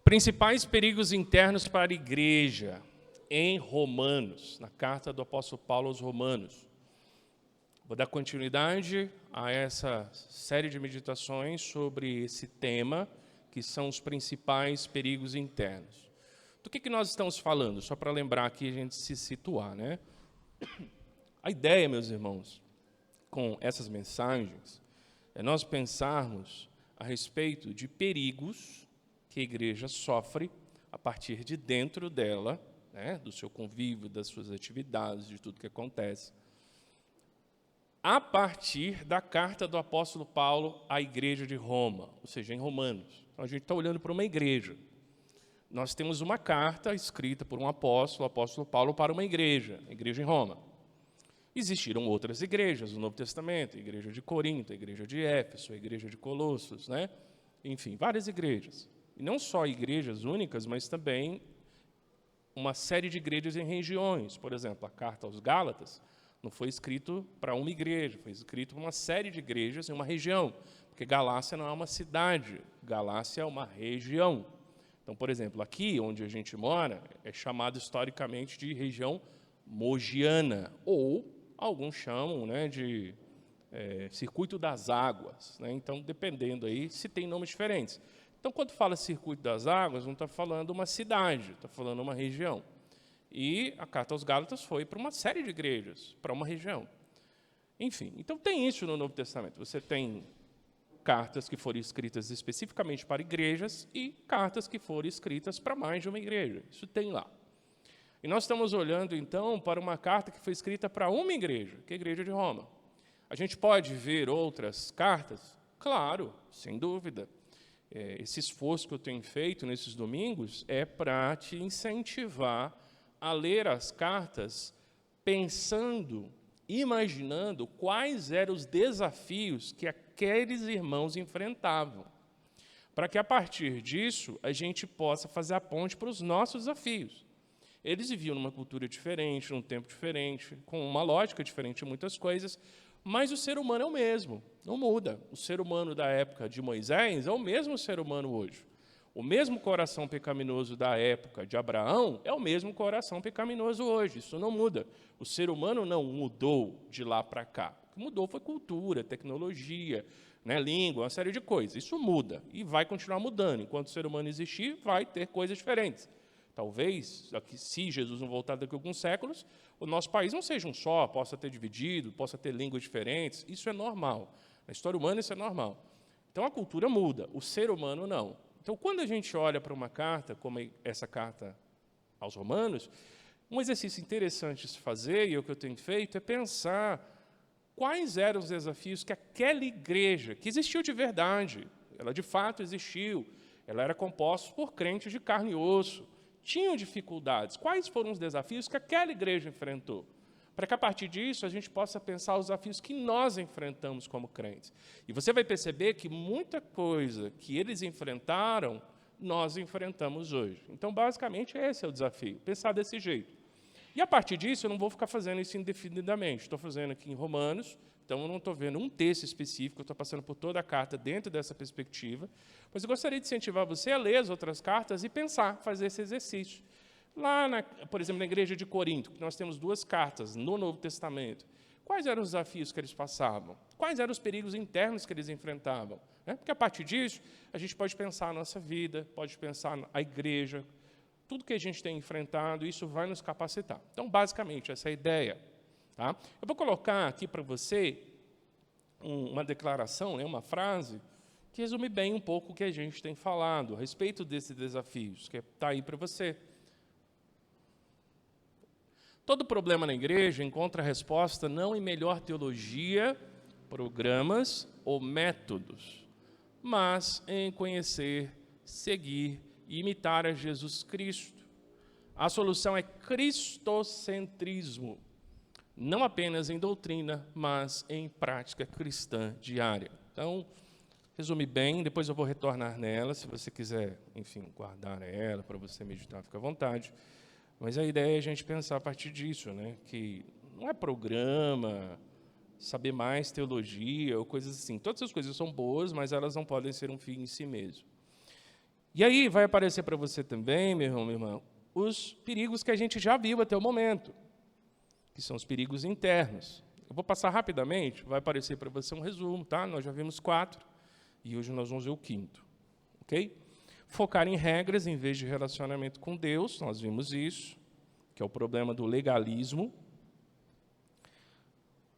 Principais perigos internos para a igreja, em Romanos, na carta do apóstolo Paulo aos Romanos. Vou dar continuidade a essa série de meditações sobre esse tema, que são os principais perigos internos. Do que nós estamos falando? Só para lembrar aqui, a gente se situar, né? A ideia, meus irmãos, com essas mensagens, é nós pensarmos a respeito de perigos que a igreja sofre a partir de dentro dela, né, do seu convívio, das suas atividades, de tudo que acontece, a partir da carta do apóstolo Paulo à igreja de Roma, ou seja, em Romanos. Então, a gente está olhando para uma igreja. Nós temos uma carta escrita por um apóstolo, o apóstolo Paulo, para uma igreja, a igreja em Roma. Existiram outras igrejas no Novo Testamento, a igreja de Corinto, a igreja de Éfeso, a igreja de Colossos, né? Enfim, várias igrejas. E não só igrejas únicas, mas também uma série de igrejas em regiões. Por exemplo, a carta aos Gálatas não foi escrito para uma igreja, foi escrito para uma série de igrejas em uma região, porque Galácia não é uma cidade, Galácia é uma região. Então, por exemplo, aqui onde a gente mora, é chamado historicamente de região mogiana, ou alguns chamam, né, de Circuito das Águas, né? Então, dependendo aí, se tem nomes diferentes. Então, quando fala Circuito das Águas, não está falando uma cidade, está falando uma região. E a carta aos Gálatas foi para uma série de igrejas, para uma região. Enfim, então tem isso no Novo Testamento. Você tem cartas que foram escritas especificamente para igrejas e cartas que foram escritas para mais de uma igreja. Isso tem lá. E nós estamos olhando, então, para uma carta que foi escrita para uma igreja, que é a igreja de Roma. A gente pode ver outras cartas? Claro, sem dúvida. Esse esforço que eu tenho feito nesses domingos é para te incentivar a ler as cartas pensando, imaginando quais eram os desafios que aqueles irmãos enfrentavam, para que, a partir disso, a gente possa fazer a ponte para os nossos desafios. Eles viviam numa cultura diferente, num tempo diferente, com uma lógica diferente em muitas coisas, mas o ser humano é o mesmo, não muda. O ser humano da época de Moisés é o mesmo ser humano hoje. O mesmo coração pecaminoso da época de Abraão é o mesmo coração pecaminoso hoje, isso não muda. O ser humano não mudou de lá para cá. O que mudou foi cultura, tecnologia, né, língua, uma série de coisas. Isso muda e vai continuar mudando. Enquanto o ser humano existir, vai ter coisas diferentes. Talvez, se Jesus não voltar daqui a alguns séculos, o nosso país não seja um só, possa ter dividido, possa ter línguas diferentes. Isso é normal. Na história humana, isso é normal. Então, a cultura muda, o ser humano não. Então, quando a gente olha para uma carta, como essa carta aos Romanos, um exercício interessante de se fazer, e é o que eu tenho feito, é pensar quais eram os desafios que aquela igreja, que existiu de verdade, ela de fato existiu, ela era composta por crentes de carne e osso, tinham dificuldades. Quais foram os desafios que aquela igreja enfrentou? Para que, a partir disso, a gente possa pensar os desafios que nós enfrentamos como crentes. E você vai perceber que muita coisa que eles enfrentaram, nós enfrentamos hoje. Então, basicamente, esse é o desafio, pensar desse jeito. E, a partir disso, eu não vou ficar fazendo isso indefinidamente. Estou fazendo aqui em Romanos, então eu não estou vendo um texto específico, eu estou passando por toda a carta dentro dessa perspectiva. Mas eu gostaria de incentivar você a ler as outras cartas e pensar, fazer esse exercício. Lá, por exemplo, na igreja de Corinto, que nós temos 2 cartas no Novo Testamento, quais eram os desafios que eles passavam? Quais eram os perigos internos que eles enfrentavam? Porque, a partir disso, a gente pode pensar a nossa vida, pode pensar a igreja, tudo que a gente tem enfrentado, isso vai nos capacitar. Então, basicamente, essa é a ideia. Tá? Eu vou colocar aqui para você uma declaração, né, uma frase, que resume bem um pouco o que a gente tem falado a respeito desses desafios, que está aí para você. Todo problema na igreja encontra resposta não em melhor teologia, programas ou métodos, mas em conhecer, seguir e imitar a Jesus Cristo. A solução é cristocentrismo, não apenas em doutrina, mas em prática cristã diária. Então, resume bem, depois eu vou retornar nela, se você quiser, enfim, guardar ela para você meditar, fica à vontade. Mas a ideia é a gente pensar a partir disso, né? Que não é programa, saber mais teologia ou coisas assim. Todas essas coisas são boas, mas elas não podem ser um fim em si mesmo. E aí vai aparecer para você também, meu irmão, minha irmã, os perigos que a gente já viu até o momento, que são os perigos internos. Eu vou passar rapidamente, vai aparecer para você um resumo, tá? Nós já vimos 4, e hoje nós vamos ver o 5º, ok? Focar em regras em vez de relacionamento com Deus, nós vimos isso, que é o problema do legalismo.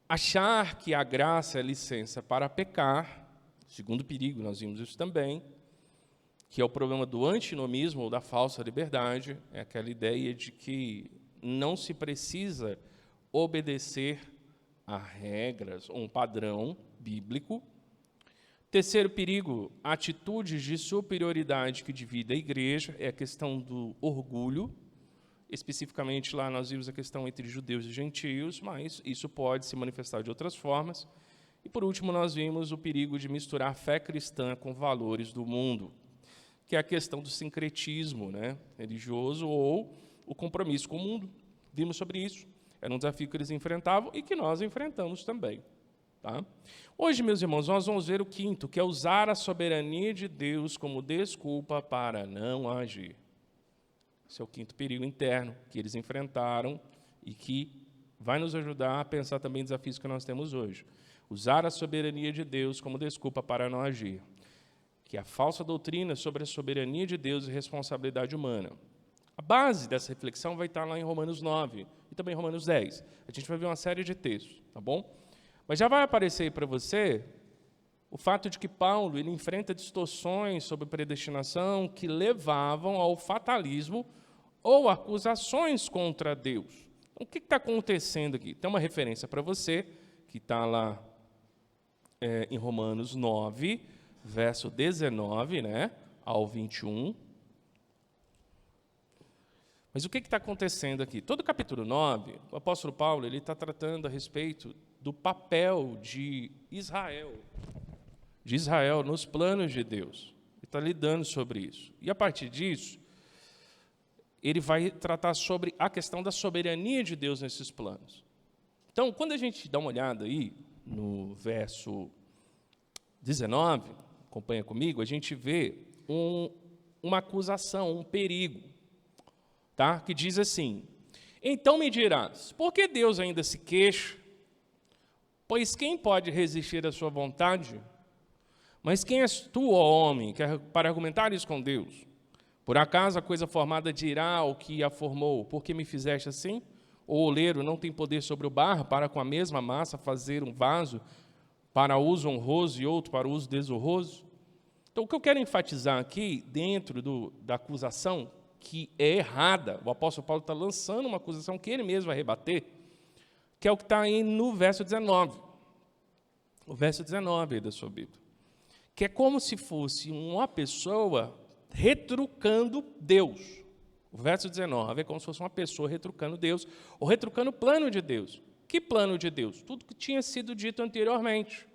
Achar que a graça é licença para pecar, segundo perigo, nós vimos isso também, que é o problema do antinomismo ou da falsa liberdade, é aquela ideia de que não se precisa obedecer a regras ou um padrão bíblico. Terceiro perigo, atitudes de superioridade que dividem a igreja, é a questão do orgulho. Especificamente, lá nós vimos a questão entre judeus e gentios, mas isso pode se manifestar de outras formas. E, por último, nós vimos o perigo de misturar fé cristã com valores do mundo, que é a questão do sincretismo, né, religioso ou o compromisso com o mundo. Vimos sobre isso. Era um desafio que eles enfrentavam e que nós enfrentamos também. Tá? Hoje, meus irmãos, nós vamos ver o 5º, que é usar a soberania de Deus como desculpa para não agir. Esse é o 5º perigo interno que eles enfrentaram e que vai nos ajudar a pensar também desafios que nós temos hoje. Usar a soberania de Deus como desculpa para não agir, que é a falsa doutrina sobre a soberania de Deus e responsabilidade humana. A base dessa reflexão vai estar lá em Romanos 9 e também em Romanos 10. A gente vai ver uma série de textos, tá bom? Mas já vai aparecer aí para você o fato de que Paulo ele enfrenta distorções sobre predestinação que levavam ao fatalismo ou acusações contra Deus. Então, o que está acontecendo aqui? Tem uma referência para você, que está lá em Romanos 9, verso 19, né, ao 21. Mas o que está acontecendo aqui? Todo o capítulo 9, o apóstolo Paulo está tratando a respeito do papel de Israel nos planos de Deus. Ele está lidando sobre isso. E, a partir disso, ele vai tratar sobre a questão da soberania de Deus nesses planos. Então, quando a gente dá uma olhada aí no verso 19, acompanha comigo, a gente vê uma acusação, um perigo, tá? Que diz assim: então me dirás, por que Deus ainda se queixa? Pois quem pode resistir à sua vontade? Mas quem és tu, ó homem, para argumentares com Deus? Por acaso a coisa formada dirá ao que a formou, por que me fizeste assim? O oleiro não tem poder sobre o barro para com a mesma massa fazer um vaso para uso honroso e outro para uso desonroso? Então, o que eu quero enfatizar aqui, dentro da acusação, que é errada, o apóstolo Paulo está lançando uma acusação que ele mesmo vai rebater, que é o que está aí no verso 19. O verso 19 aí da sua Bíblia. Que é como se fosse uma pessoa retrucando Deus. O verso 19 é como se fosse uma pessoa retrucando Deus, ou retrucando o plano de Deus. Que plano de Deus? Tudo que tinha sido dito anteriormente.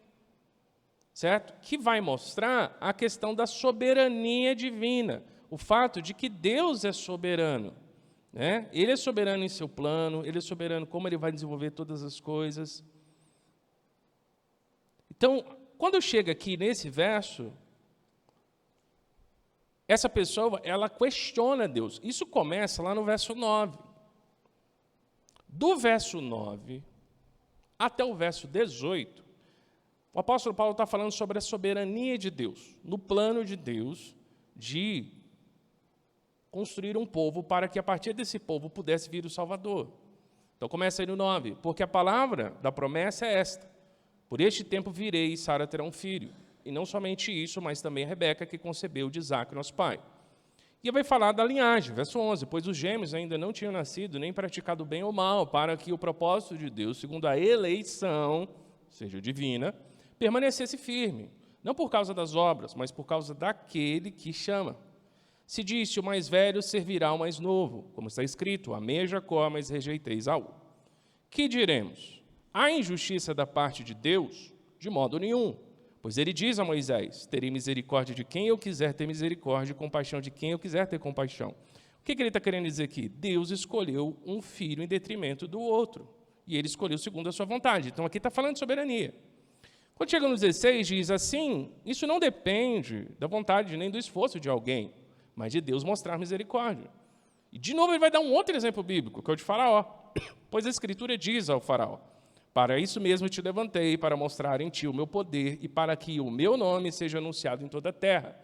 Certo? Que vai mostrar a questão da soberania divina, o fato de que Deus é soberano. Né? Ele é soberano em seu plano, ele é soberano como ele vai desenvolver todas as coisas. Então, quando chega aqui nesse verso, essa pessoa, ela questiona Deus. Isso começa lá no verso 9. Do verso 9 até o verso 18, o apóstolo Paulo está falando sobre a soberania de Deus, no plano de Deus de construir um povo para que a partir desse povo pudesse vir o Salvador. Então começa aí no 9, porque a palavra da promessa é esta: por este tempo virei e Sara terá um filho. E não somente isso, mas também a Rebeca, que concebeu de Isaque, nosso pai. E vai falar da linhagem, verso 11, pois os gêmeos ainda não tinham nascido, nem praticado bem ou mal, para que o propósito de Deus, segundo a eleição, seja divina, permanecesse firme, não por causa das obras, mas por causa daquele que chama. Se disse, o mais velho servirá ao mais novo, como está escrito, amei Jacó, mas rejeitei Esaú. Que diremos? Há injustiça da parte de Deus? De modo nenhum. Pois ele diz a Moisés, terei misericórdia de quem eu quiser ter misericórdia, e compaixão de quem eu quiser ter compaixão. O que ele está querendo dizer aqui? Deus escolheu um filho em detrimento do outro, e ele escolheu segundo a sua vontade. Então, aqui está falando de soberania. Quando chega no 16, diz assim, isso não depende da vontade nem do esforço de alguém, mas de Deus mostrar misericórdia. E, de novo, ele vai dar um outro exemplo bíblico, que é o de Faraó. Pois a Escritura diz ao Faraó: para isso mesmo te levantei, para mostrar em ti o meu poder e para que o meu nome seja anunciado em toda a terra.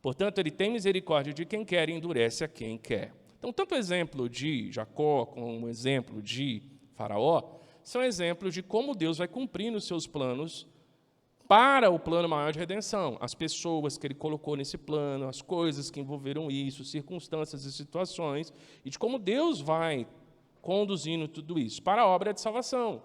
Portanto, ele tem misericórdia de quem quer e endurece a quem quer. Então, tanto o exemplo de Jacó como o exemplo de Faraó são exemplos de como Deus vai cumprir os seus planos para o plano maior de redenção. As pessoas que ele colocou nesse plano, as coisas que envolveram isso, circunstâncias e situações, e de como Deus vai conduzindo tudo isso para a obra de salvação.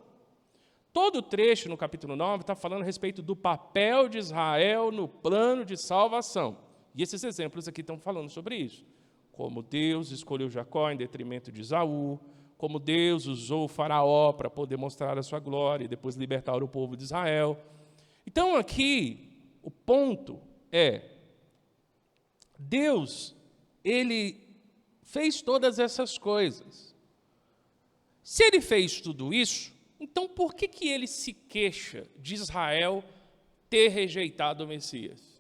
Todo o trecho no capítulo 9 está falando a respeito do papel de Israel no plano de salvação. E esses exemplos aqui estão falando sobre isso. Como Deus escolheu Jacó em detrimento de Esaú, como Deus usou o Faraó para poder mostrar a sua glória e depois libertar o povo de Israel. Então, aqui, o ponto é, Deus, ele fez todas essas coisas. Se ele fez tudo isso, então por que ele se queixa de Israel ter rejeitado o Messias?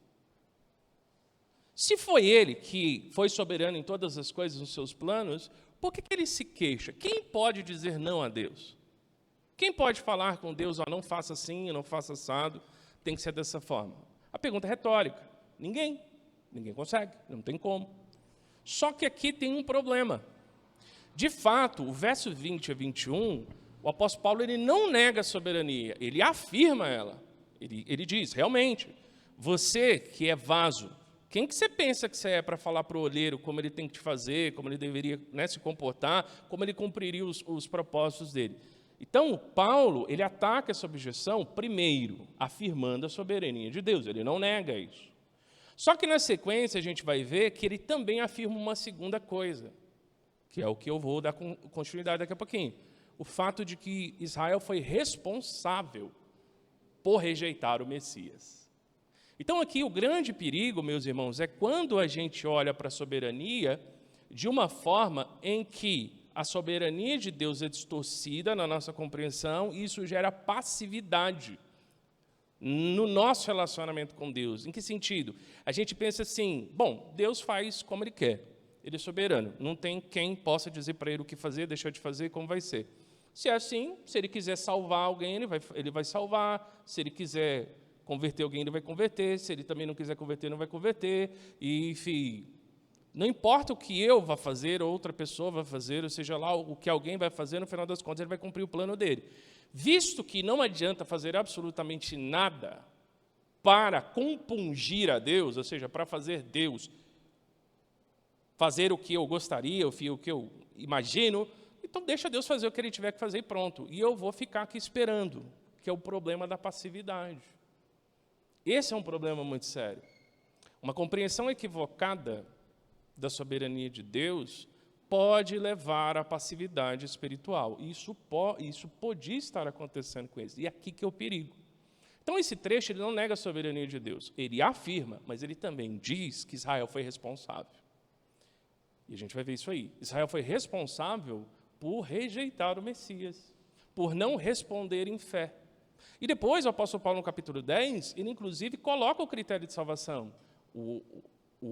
Se foi ele que foi soberano em todas as coisas nos seus planos, por que ele se queixa? Quem pode dizer não a Deus? Quem pode falar com Deus, não faça assim, não faça assado, tem que ser dessa forma? A pergunta é retórica. Ninguém. Ninguém consegue, não tem como. Só que aqui tem um problema. De fato, o verso 20 a 21, o apóstolo Paulo ele não nega a soberania, ele afirma ela. Ele diz, realmente, você que é vaso, quem que você pensa que você é para falar para o olheiro como ele tem que te fazer, como ele deveria, né, se comportar, como ele cumpriria os propósitos dele? Então, Paulo, ele ataca essa objeção, primeiro, afirmando a soberania de Deus, ele não nega isso. Só que na sequência a gente vai ver que ele também afirma uma segunda coisa, que é o que eu vou dar continuidade daqui a pouquinho. O fato de que Israel foi responsável por rejeitar o Messias. Então, aqui, o grande perigo, meus irmãos, é quando a gente olha para a soberania de uma forma em que a soberania de Deus é distorcida na nossa compreensão e isso gera passividade no nosso relacionamento com Deus. Em que sentido? A gente pensa assim, bom, Deus faz como Ele quer, Ele é soberano, não tem quem possa dizer para Ele o que fazer, deixar de fazer, como vai ser. Se é assim, se Ele quiser salvar alguém, Ele vai salvar, se Ele quiser converter alguém, Ele vai converter, se Ele também não quiser converter, não vai converter, e, enfim, não importa o que eu vá fazer, ou outra pessoa vai fazer, ou seja lá, o que alguém vai fazer, no final das contas, Ele vai cumprir o plano dele. Visto que não adianta fazer absolutamente nada para compungir a Deus, ou seja, para fazer Deus fazer o que eu gostaria, o que eu imagino, então deixa Deus fazer o que Ele tiver que fazer e pronto. E eu vou ficar aqui esperando, que é o problema da passividade. Esse é um problema muito sério. Uma compreensão equivocada da soberania de Deus pode levar à passividade espiritual. Isso podia estar acontecendo com eles. E aqui que é o perigo. Então, esse trecho ele não nega a soberania de Deus. Ele afirma, mas ele também diz que Israel foi responsável. E a gente vai ver isso aí. Israel foi responsável por rejeitar o Messias, por não responder em fé. E depois, o apóstolo Paulo, no capítulo 10, ele inclusive coloca o critério de salvação. O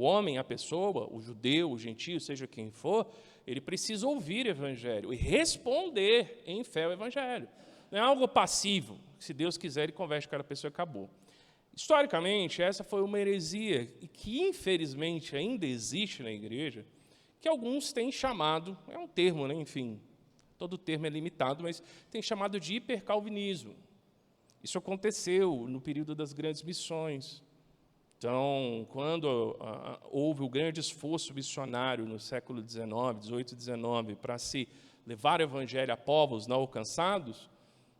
homem, a pessoa, o judeu, o gentio, seja quem for, ele precisa ouvir o evangelho e responder em fé ao evangelho. Não é algo passivo. Se Deus quiser, Ele converte aquela pessoa e acabou. Historicamente, essa foi uma heresia e que, infelizmente, ainda existe na igreja, que alguns têm chamado, é um termo, né? Enfim, todo termo é limitado, mas tem chamado de hipercalvinismo. Isso aconteceu no período das grandes missões. Então, quando houve o grande esforço missionário no século XIX, XVIII e XIX, para se levar o evangelho a povos não alcançados,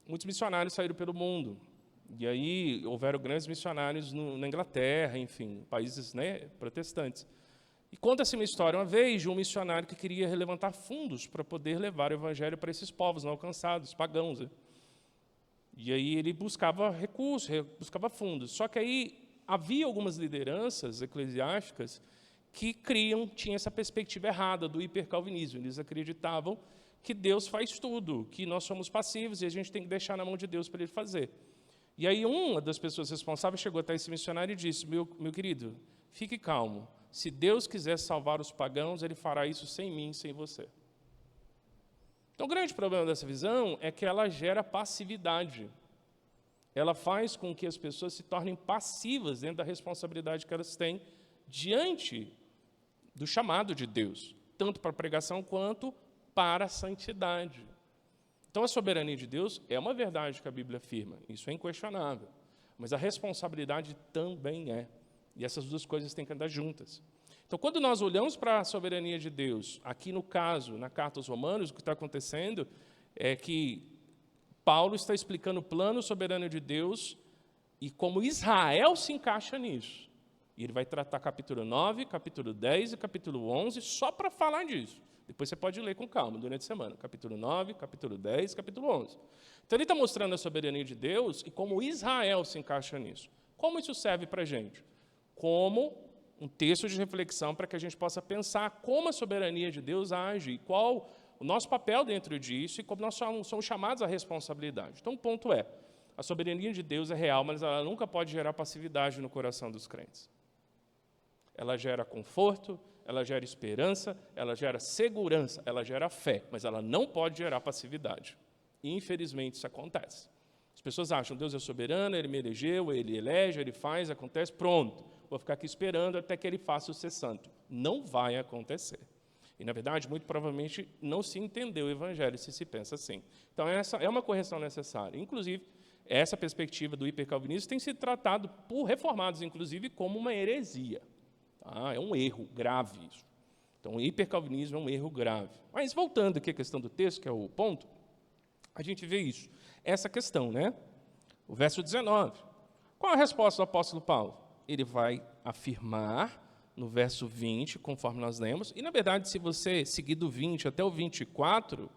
muitos missionários saíram pelo mundo. E aí houveram grandes missionários na Inglaterra, enfim, países, né, protestantes. E conta-se uma história uma vez de um missionário que queria levantar fundos para poder levar o evangelho para esses povos não alcançados, pagãos. Né? E aí ele buscava recursos, buscava fundos. Só que aí havia algumas lideranças eclesiásticas que tinham essa perspectiva errada do hipercalvinismo. Eles acreditavam que Deus faz tudo, que nós somos passivos e a gente tem que deixar na mão de Deus para Ele fazer. E aí uma das pessoas responsáveis chegou até esse missionário e disse, meu querido, fique calmo, se Deus quiser salvar os pagãos, Ele fará isso sem mim, sem você. Então, o grande problema dessa visão é que ela gera passividade. Ela faz com que as pessoas se tornem passivas dentro da responsabilidade que elas têm diante do chamado de Deus, tanto para a pregação quanto para a santidade. Então, a soberania de Deus é uma verdade que a Bíblia afirma, isso é inquestionável, mas a responsabilidade também é, e essas duas coisas têm que andar juntas. Então, quando nós olhamos para a soberania de Deus, aqui no caso, na carta aos Romanos, o que está acontecendo é que Paulo está explicando o plano soberano de Deus e como Israel se encaixa nisso. E ele vai tratar capítulo 9, capítulo 10 e capítulo 11 só para falar disso. Depois você pode ler com calma durante a semana. Capítulo 9, capítulo 10, capítulo 11. Então ele está mostrando a soberania de Deus e como Israel se encaixa nisso. Como isso serve para a gente? Como um texto de reflexão para que a gente possa pensar como a soberania de Deus age e qual o nosso papel dentro disso e como nós somos chamados à responsabilidade. Então, o ponto é, a soberania de Deus é real, mas ela nunca pode gerar passividade no coração dos crentes. Ela gera conforto, ela gera esperança, ela gera segurança, ela gera fé, mas ela não pode gerar passividade. E, infelizmente, isso acontece. As pessoas acham, Deus é soberano, Ele me elegeu, Ele elege, Ele faz, acontece, pronto. Vou ficar aqui esperando até que Ele faça o ser santo. Não vai acontecer. E, na verdade, muito provavelmente não se entendeu o Evangelho se se pensa assim. Então, essa é uma correção necessária. Inclusive, essa perspectiva do hipercalvinismo tem sido tratado por reformados, inclusive, como uma heresia. É um erro grave isso. Então, o hipercalvinismo é um erro grave. Mas, voltando aqui à questão do texto, que é o ponto, a gente vê isso. Essa questão, né? O verso 19. Qual a resposta do apóstolo Paulo? Ele vai afirmar no verso 20, conforme nós lemos, e, na verdade, se você seguir do 20 até o 24,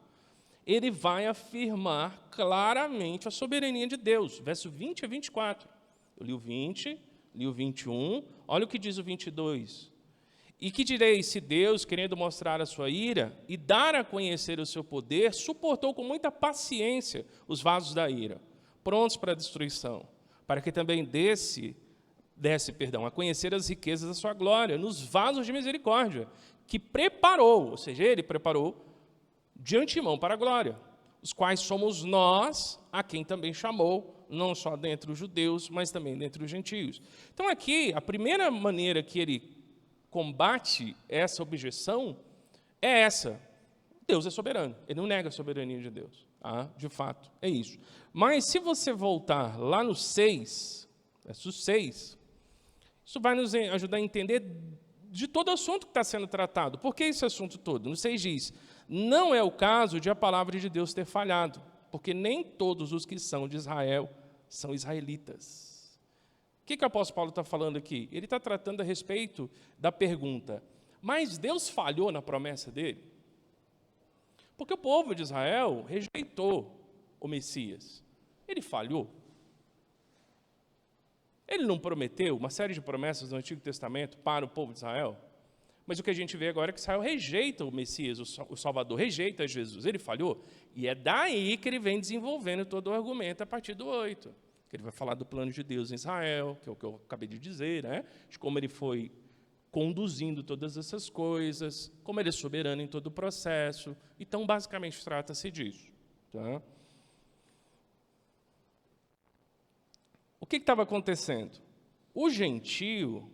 ele vai afirmar claramente a soberania de Deus, verso 20 a 24. Eu li o 20, li o 21, olha o que diz o 22. E que direi se Deus, querendo mostrar a sua ira e dar a conhecer o seu poder, suportou com muita paciência os vasos da ira, prontos para a destruição, para que também desse a conhecer as riquezas da sua glória, nos vasos de misericórdia, que preparou, ou seja, Ele preparou de antemão para a glória, os quais somos nós, a quem também chamou, não só dentre os judeus, mas também dentre os gentios. Então aqui, a primeira maneira que ele combate essa objeção é essa. Deus é soberano, ele não nega a soberania de Deus. De fato, é isso. Mas se você voltar lá no 6, verso 6, isso vai nos ajudar a entender de todo o assunto que está sendo tratado. Por que esse assunto todo? No 6 diz, não é o caso de a palavra de Deus ter falhado, porque nem todos os que são de Israel são israelitas. O que o apóstolo Paulo está falando aqui? Ele está tratando a respeito da pergunta, mas Deus falhou na promessa dele? Porque o povo de Israel rejeitou o Messias. Ele falhou? Ele não prometeu uma série de promessas no Antigo Testamento para o povo de Israel? Mas o que a gente vê agora é que Israel rejeita o Messias, o Salvador, rejeita Jesus. Ele falhou? E é daí que ele vem desenvolvendo todo o argumento a partir do 8. Que ele vai falar do plano de Deus em Israel, que é o que eu acabei de dizer, né? De como ele foi conduzindo todas essas coisas, como ele é soberano em todo o processo. Então, basicamente, trata-se disso. Tá? O que estava acontecendo? O gentio,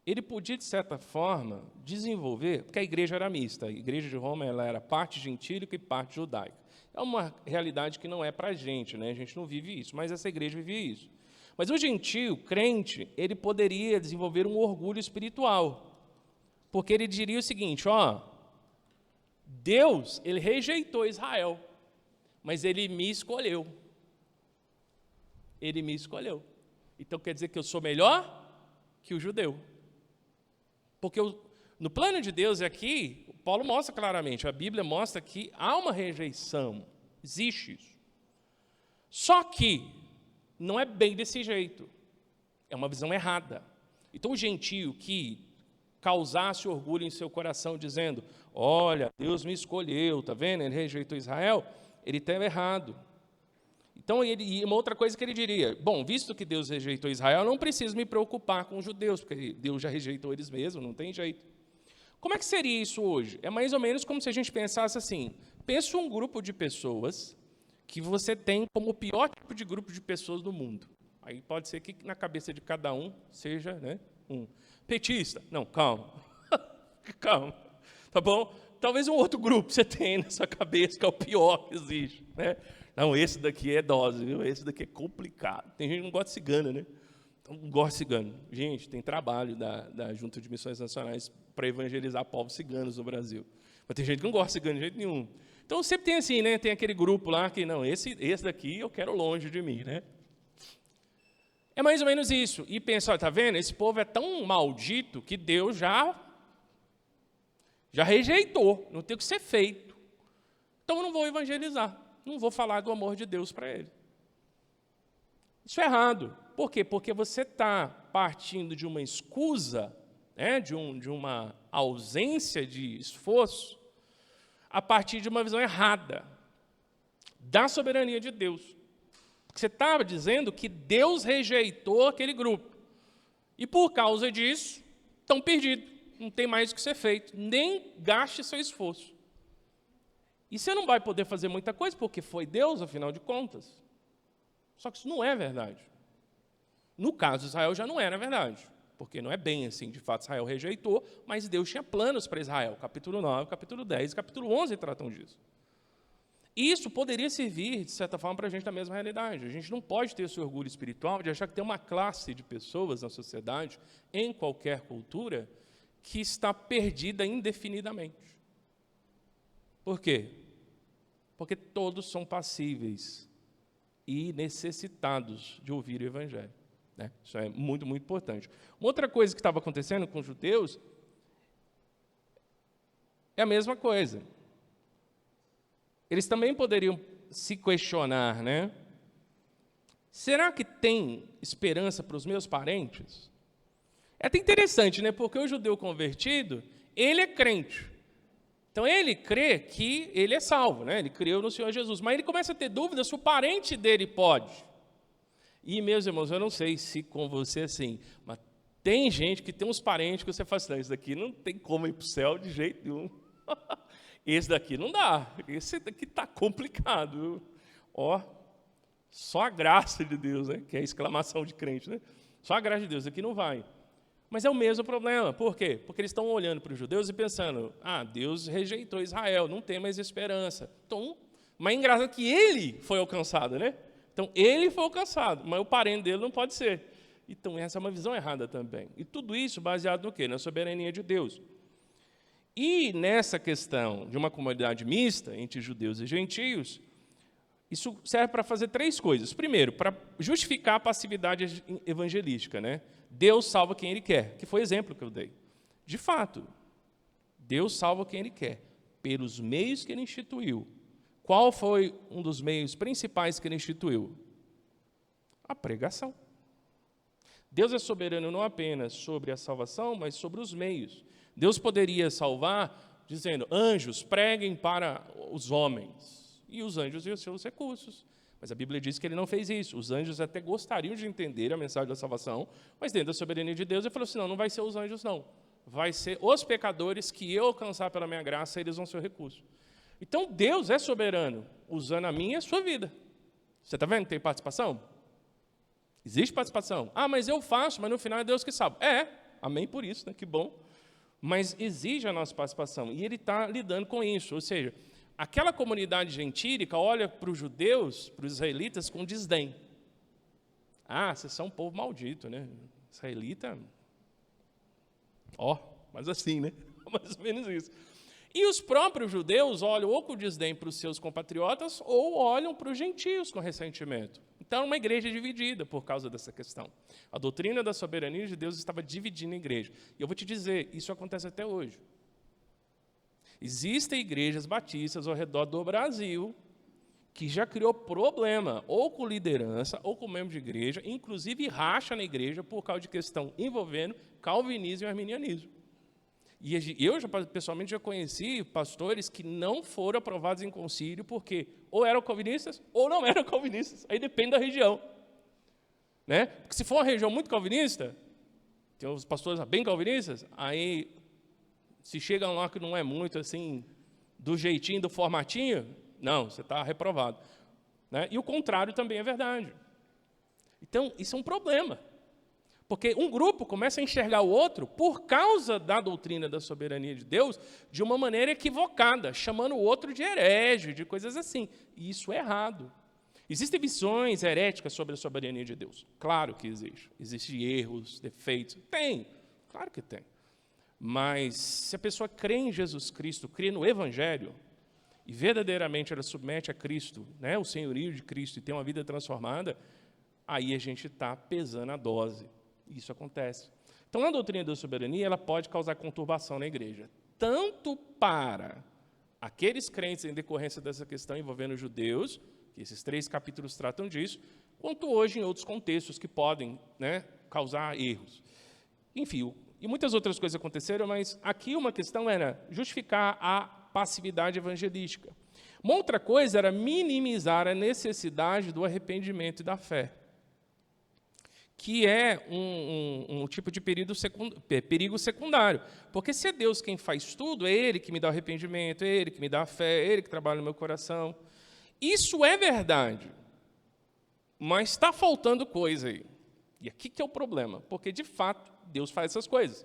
ele podia, de certa forma, desenvolver, porque a igreja era mista, a igreja de Roma ela era parte gentílica e parte judaica. É uma realidade que não é para a gente, né? A gente não vive isso, mas essa igreja vivia isso. Mas o gentio, crente, ele poderia desenvolver um orgulho espiritual, porque ele diria o seguinte, Deus, ele rejeitou Israel, mas ele me escolheu. Ele me escolheu. Então quer dizer que eu sou melhor que o judeu. Porque no plano de Deus aqui, Paulo mostra claramente, a Bíblia mostra que há uma rejeição, existe isso. Só que não é bem desse jeito, é uma visão errada. Então o gentio que causasse orgulho em seu coração, dizendo, olha, Deus me escolheu, está vendo? Ele rejeitou Israel, ele estava errado. Então, e uma outra coisa que ele diria, bom, visto que Deus rejeitou Israel, eu não preciso me preocupar com os judeus, porque Deus já rejeitou eles mesmos, não tem jeito. Como é que seria isso hoje? É mais ou menos como se a gente pensasse assim, pensa um grupo de pessoas que você tem como o pior tipo de grupo de pessoas do mundo. Aí pode ser que na cabeça de cada um seja, né, um petista. Não, calma. Calma. Tá bom? Talvez um outro grupo você tenha na sua cabeça, que é o pior que existe, né? Não, esse daqui é dose, viu? Esse daqui é complicado. Tem gente que não gosta de cigana, né? Então, não gosta de cigano. Gente, tem trabalho da Junta de Missões Nacionais para evangelizar povos ciganos no Brasil. Mas tem gente que não gosta de cigano de jeito nenhum. Então, sempre tem assim, né? Tem aquele grupo lá que, não, esse daqui eu quero longe de mim, né? É mais ou menos isso. E pensa, olha, tá vendo? Esse povo é tão maldito que Deus já rejeitou. Não tem o que ser feito. Então, eu não vou evangelizar. Não vou falar do amor de Deus para ele. Isso é errado. Por quê? Porque você está partindo de uma escusa, né, de uma ausência de esforço, a partir de uma visão errada da soberania de Deus. Você estava dizendo que Deus rejeitou aquele grupo. E por causa disso, estão perdidos. Não tem mais o que ser feito. Nem gaste seu esforço. E você não vai poder fazer muita coisa, porque foi Deus, afinal de contas. Só que isso não é verdade. No caso de Israel já não era verdade, porque não é bem assim, de fato Israel rejeitou, mas Deus tinha planos para Israel. Capítulo 9, capítulo 10 e capítulo 11 tratam disso. E isso poderia servir, de certa forma, para a gente na mesma realidade. A gente não pode ter esse orgulho espiritual de achar que tem uma classe de pessoas na sociedade, em qualquer cultura, que está perdida indefinidamente. Por quê? Porque todos são passíveis e necessitados de ouvir o Evangelho. Né? Isso é muito, muito importante. Uma outra coisa que estava acontecendo com os judeus é a mesma coisa. Eles também poderiam se questionar, né? Será que tem esperança para os meus parentes? É até interessante, né? Porque o judeu convertido, ele é crente. Então, ele crê que ele é salvo, né? Ele creu no Senhor Jesus. Mas ele começa a ter dúvida se o parente dele pode. E, meus irmãos, eu não sei se com você é assim, mas tem gente que tem uns parentes que você fala assim, não, esse daqui não tem como ir para o céu de jeito nenhum. Esse daqui não dá. Esse daqui está complicado. Ó, só a graça de Deus, né? Que é a exclamação de crente, né? Só a graça de Deus, aqui não vai. Mas é o mesmo problema. Por quê? Porque eles estão olhando para os judeus e pensando, Deus rejeitou Israel, não tem mais esperança. Então, mas é engraçado que ele foi alcançado, né? Então, ele foi alcançado, mas o parente dele não pode ser. Então, essa é uma visão errada também. E tudo isso baseado no quê? Na soberania de Deus. E nessa questão de uma comunidade mista entre judeus e gentios, isso serve para fazer três coisas. Primeiro, para justificar a passividade evangelística, né? Deus salva quem Ele quer, que foi o exemplo que eu dei. De fato, Deus salva quem Ele quer, pelos meios que Ele instituiu. Qual foi um dos meios principais que Ele instituiu? A pregação. Deus é soberano não apenas sobre a salvação, mas sobre os meios. Deus poderia salvar dizendo, anjos, preguem para os homens. E os anjos iam ser os recursos. Mas a Bíblia diz que ele não fez isso. Os anjos até gostariam de entender a mensagem da salvação, mas dentro da soberania de Deus, ele falou assim, não vai ser os anjos, não. Vai ser os pecadores que eu alcançar pela minha graça, eles vão ser o recurso. Então, Deus é soberano, usando a minha e a sua vida. Você está vendo que tem participação? Existe participação. Mas eu faço, mas no final é Deus que salva. Amém por isso, né? Que bom. Mas exige a nossa participação. E ele está lidando com isso. Ou seja, aquela comunidade gentílica olha para os judeus, para os israelitas, com desdém. Vocês são um povo maldito, né? Israelita, mas assim, né? Mais ou menos isso. E os próprios judeus olham ou com desdém para os seus compatriotas, ou olham para os gentios com ressentimento. Então, é uma igreja dividida por causa dessa questão. A doutrina da soberania de Deus estava dividindo a igreja. E eu vou te dizer, isso acontece até hoje. Existem igrejas batistas ao redor do Brasil que já criou problema, ou com liderança, ou com membro de igreja, inclusive racha na igreja por causa de questão envolvendo calvinismo e arminianismo. E eu, pessoalmente, já conheci pastores que não foram aprovados em concílio porque ou eram calvinistas ou não eram calvinistas. Aí depende da região. Né? Porque se for uma região muito calvinista, tem os pastores bem calvinistas, aí se chegam lá que não é muito assim, do jeitinho, do formatinho, não, você está reprovado. Né? E o contrário também é verdade. Então, isso é um problema. Porque um grupo começa a enxergar o outro, por causa da doutrina da soberania de Deus, de uma maneira equivocada, chamando o outro de herege, de coisas assim. E isso é errado. Existem visões heréticas sobre a soberania de Deus. Claro que existe. Existem erros, defeitos. Tem, claro que tem. Mas se a pessoa crê em Jesus Cristo, crê no Evangelho, e verdadeiramente ela submete a Cristo, né, o senhorio de Cristo, e tem uma vida transformada, aí a gente está pesando a dose. Isso acontece. Então, a doutrina da soberania ela pode causar conturbação na igreja, tanto para aqueles crentes em decorrência dessa questão envolvendo os judeus, que esses 3 capítulos tratam disso, quanto hoje em outros contextos que podem, né, causar erros. Enfim, e muitas outras coisas aconteceram, mas aqui uma questão era justificar a passividade evangelística. Uma outra coisa era minimizar a necessidade do arrependimento e da fé, que é um tipo de perigo secundário. Porque se é Deus quem faz tudo, é Ele que me dá o arrependimento, é Ele que me dá a fé, é Ele que trabalha no meu coração. Isso é verdade, mas está faltando coisa aí. E aqui que é o problema, porque, de fato, Deus faz essas coisas.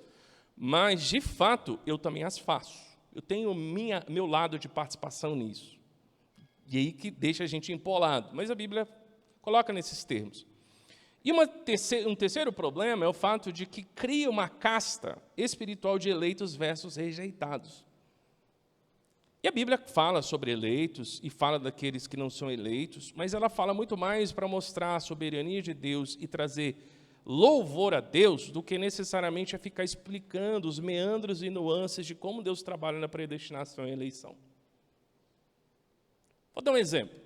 Mas, de fato, eu também as faço. Eu tenho meu lado de participação nisso. E aí que deixa a gente empolado. Mas a Bíblia coloca nesses termos. E um terceiro problema é o fato de que cria uma casta espiritual de eleitos versus rejeitados. E a Bíblia fala sobre eleitos e fala daqueles que não são eleitos, mas ela fala muito mais para mostrar a soberania de Deus e trazer louvor a Deus do que necessariamente a ficar explicando os meandros e nuances de como Deus trabalha na predestinação e eleição. Vou dar um exemplo.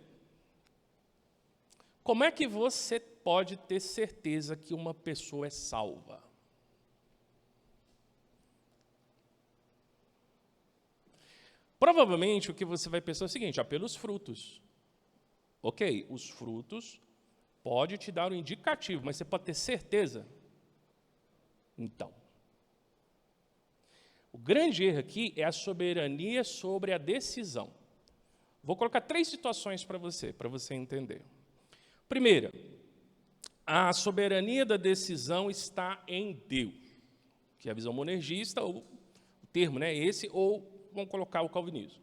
Como é que você pode ter certeza que uma pessoa é salva? Provavelmente o que você vai pensar é o seguinte, pelos frutos. Ok, os frutos podem te dar um indicativo, mas você pode ter certeza? Então, o grande erro aqui é a soberania sobre a decisão. Vou colocar 3 situações para você entender. Primeira, a soberania da decisão está em Deus, que é a visão monergista, ou o termo, né, esse, ou vamos colocar o calvinismo.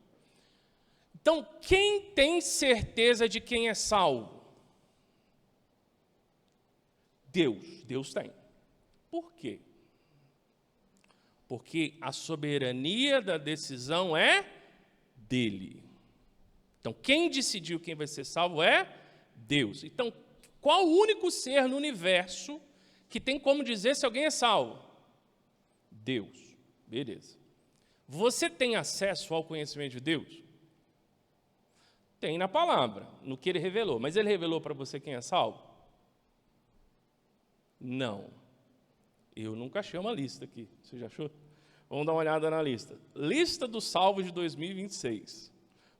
Então, quem tem certeza de quem é salvo? Deus tem. Por quê? Porque a soberania da decisão é dele. Então, quem decidiu quem vai ser salvo é Deus. Então, qual o único ser no universo que tem como dizer se alguém é salvo? Deus. Beleza. Você tem acesso ao conhecimento de Deus? Tem na palavra, no que Ele revelou. Mas Ele revelou para você quem é salvo? Não. Eu nunca achei uma lista aqui. Você já achou? Vamos dar uma olhada na lista. Lista dos salvos de 2026.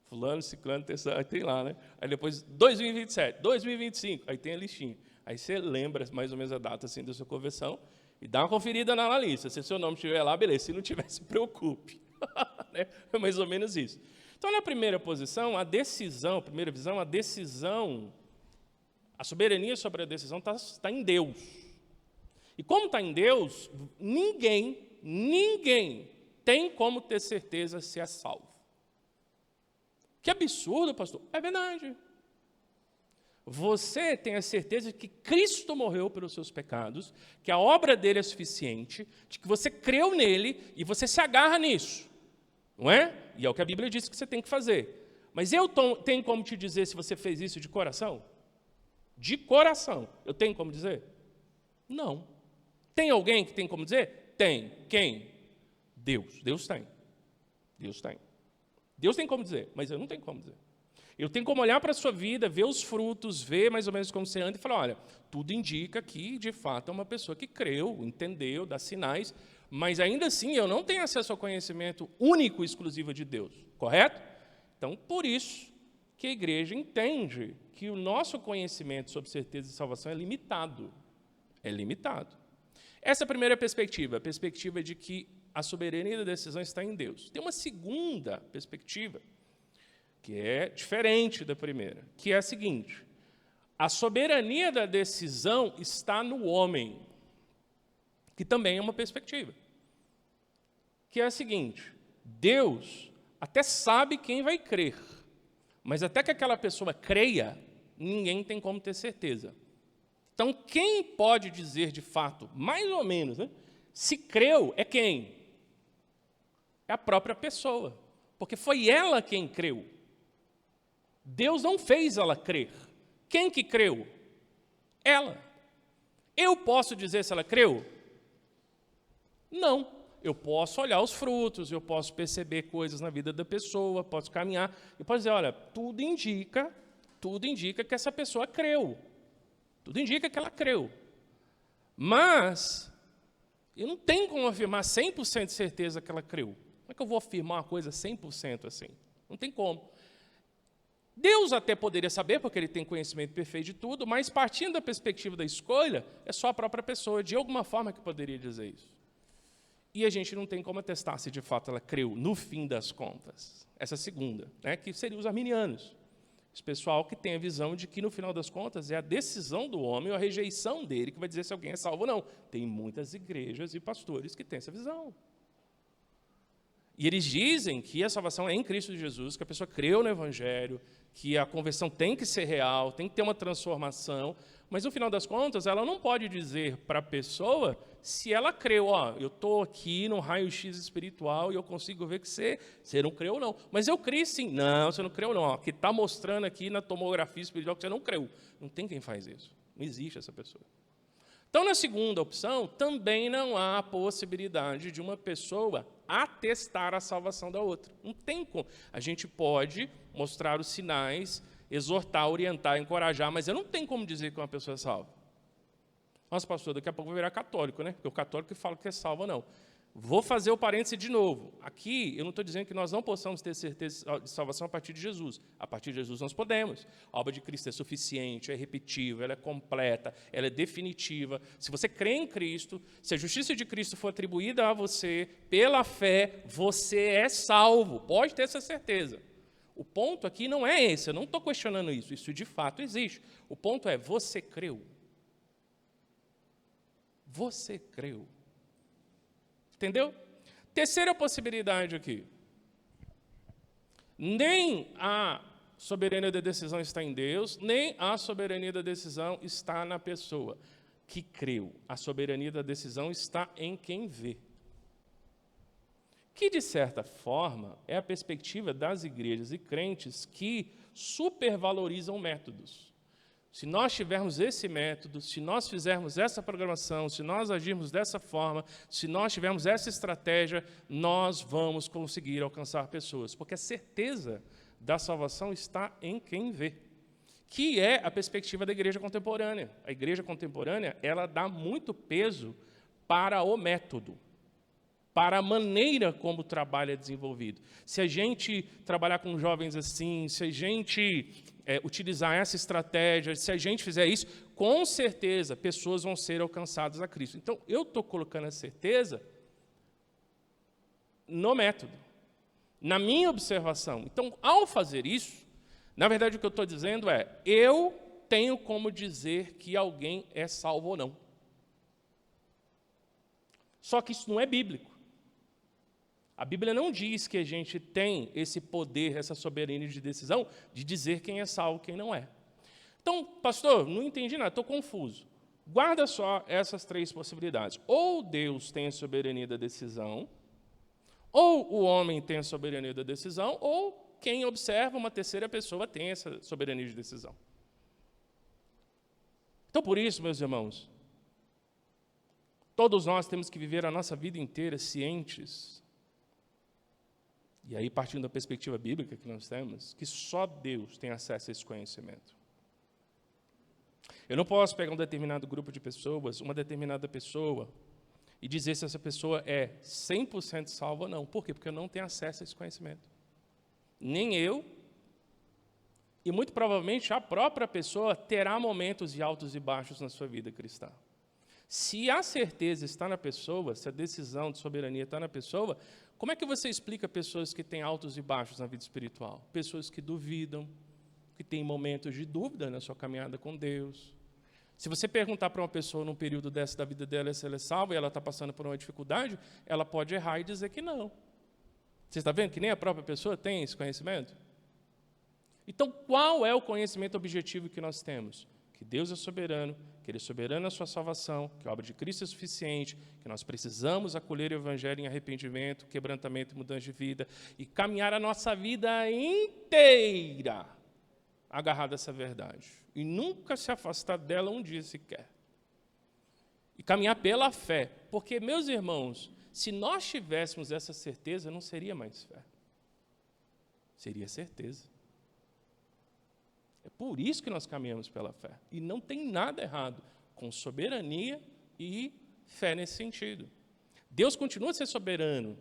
Fulano, ciclano, terceiro, aí tem lá, né? Aí depois 2027, 2025, aí tem a listinha. Aí você lembra mais ou menos a data assim, da sua conversão e dá uma conferida na lista. Se seu nome estiver lá, beleza. Se não tiver, se preocupe. Né? É mais ou menos isso. Então, na primeira posição, a decisão, primeira visão, a decisão, a soberania sobre a decisão está em Deus. E como está em Deus, ninguém tem como ter certeza se é salvo. Que absurdo, pastor. É verdade. Você tem a certeza de que Cristo morreu pelos seus pecados, que a obra dele é suficiente, de que você creu nele e você se agarra nisso. Não é? E é o que a Bíblia diz que você tem que fazer. Mas eu tenho como te dizer se você fez isso de coração? De coração. Eu tenho como dizer? Não. Tem alguém que tem como dizer? Tem. Quem? Deus. Deus tem. Deus tem. Deus tem como dizer, mas eu não tenho como dizer. Eu tenho como olhar para a sua vida, ver os frutos, ver mais ou menos como você anda e falar, olha, tudo indica que, de fato, é uma pessoa que creu, entendeu, dá sinais, mas ainda assim eu não tenho acesso ao conhecimento único e exclusivo de Deus, correto? Então, por isso que a igreja entende que o nosso conhecimento sobre certeza de salvação é limitado. É limitado. Essa é a primeira perspectiva, a perspectiva de que a soberania da decisão está em Deus. Tem uma segunda perspectiva, que é diferente da primeira, que é a seguinte: a soberania da decisão está no homem, que também é uma perspectiva, que é a seguinte: Deus até sabe quem vai crer, mas até que aquela pessoa creia, ninguém tem como ter certeza. Então, quem pode dizer de fato, mais ou menos, né, se creu, é quem? É a própria pessoa, porque foi ela quem creu. Deus não fez ela crer. Quem que creu? Ela. Eu posso dizer se ela creu? Não. Eu posso olhar os frutos, eu posso perceber coisas na vida da pessoa, posso caminhar e posso dizer, olha, tudo indica que essa pessoa creu. Tudo indica que ela creu. Mas eu não tenho como afirmar 100% de certeza que ela creu. Como é que eu vou afirmar uma coisa 100% assim? Não tem como. Deus até poderia saber, porque ele tem conhecimento perfeito de tudo, mas partindo da perspectiva da escolha, é só a própria pessoa, de alguma forma, que poderia dizer isso. E a gente não tem como atestar se de fato ela creu, no fim das contas. Essa segunda, né, que seria os arminianos. Esse pessoal que tem a visão de que, no final das contas, é a decisão do homem ou a rejeição dele que vai dizer se alguém é salvo ou não. Tem muitas igrejas e pastores que têm essa visão. E eles dizem que a salvação é em Cristo Jesus, que a pessoa creu no Evangelho, que a conversão tem que ser real, tem que ter uma transformação, mas, no final das contas, ela não pode dizer para a pessoa se ela creu. Eu estou aqui no raio-x espiritual e eu consigo ver que você não creu, não. Mas eu criei sim. Não, você não creu, não. Que está mostrando aqui na tomografia espiritual que você não creu. Não tem quem faz isso. Não existe essa pessoa. Então, na segunda opção, também não há a possibilidade de uma pessoa atestar a salvação da outra. Não tem como. A gente pode mostrar os sinais, exortar, orientar, encorajar, mas eu não tenho como dizer que uma pessoa é salva. Nossa, pastor, daqui a pouco vai virar católico, né? Porque o católico que fala que é salvo, não. Vou fazer o parêntese de novo. Aqui, eu não estou dizendo que nós não possamos ter certeza de salvação a partir de Jesus. A partir de Jesus nós podemos. A obra de Cristo é suficiente, é repetível, ela é completa, ela é definitiva. Se você crê em Cristo, se a justiça de Cristo for atribuída a você pela fé, você é salvo. Pode ter essa certeza. O ponto aqui não é esse, eu não estou questionando isso. Isso de fato existe. O ponto é, você creu. Você creu. Entendeu? Terceira possibilidade aqui. Nem a soberania da decisão está em Deus, nem a soberania da decisão está na pessoa que creu. A soberania da decisão está em quem vê. Que, de certa forma, é a perspectiva das igrejas e crentes que supervalorizam métodos. Se nós tivermos esse método, se nós fizermos essa programação, se nós agirmos dessa forma, se nós tivermos essa estratégia, nós vamos conseguir alcançar pessoas. Porque a certeza da salvação está em quem vê, que é a perspectiva da igreja contemporânea. A igreja contemporânea, ela dá muito peso para o método, para a maneira como o trabalho é desenvolvido. Se a gente trabalhar com jovens assim, se a gente utilizar essa estratégia, se a gente fizer isso, com certeza pessoas vão ser alcançadas a Cristo. Então, eu estou colocando a certeza no método, na minha observação. Então, ao fazer isso, na verdade o que eu estou dizendo é, eu tenho como dizer que alguém é salvo ou não. Só que isso não é bíblico. A Bíblia não diz que a gente tem esse poder, essa soberania de decisão, de dizer quem é salvo e quem não é. Então, pastor, não entendi nada, estou confuso. Guarda só essas três possibilidades. Ou Deus tem a soberania da decisão, ou o homem tem a soberania da decisão, ou quem observa uma terceira pessoa tem essa soberania de decisão. Então, por isso, meus irmãos, todos nós temos que viver a nossa vida inteira cientes. E aí, partindo da perspectiva bíblica que nós temos, que só Deus tem acesso a esse conhecimento. Eu não posso pegar um determinado grupo de pessoas, uma determinada pessoa, e dizer se essa pessoa é 100% salva ou não. Por quê? Porque eu não tenho acesso a esse conhecimento. Nem eu, e muito provavelmente a própria pessoa terá momentos de altos e baixos na sua vida cristã. Se a certeza está na pessoa, se a decisão de soberania está na pessoa, como é que você explica pessoas que têm altos e baixos na vida espiritual? Pessoas que duvidam, que têm momentos de dúvida na sua caminhada com Deus. Se você perguntar para uma pessoa num período dessa da vida dela se ela é salva e ela está passando por uma dificuldade, ela pode errar e dizer que não. Você está vendo que nem a própria pessoa tem esse conhecimento? Então, qual é o conhecimento objetivo que nós temos? Que Deus é soberano, que Ele é soberano na sua salvação, que a obra de Cristo é suficiente, que nós precisamos acolher o Evangelho em arrependimento, quebrantamento e mudança de vida, e caminhar a nossa vida inteira agarrado a essa verdade. E nunca se afastar dela um dia sequer. E caminhar pela fé. Porque, meus irmãos, se nós tivéssemos essa certeza, não seria mais fé. Seria certeza. É por isso que nós caminhamos pela fé. E não tem nada errado com soberania e fé nesse sentido. Deus continua a ser soberano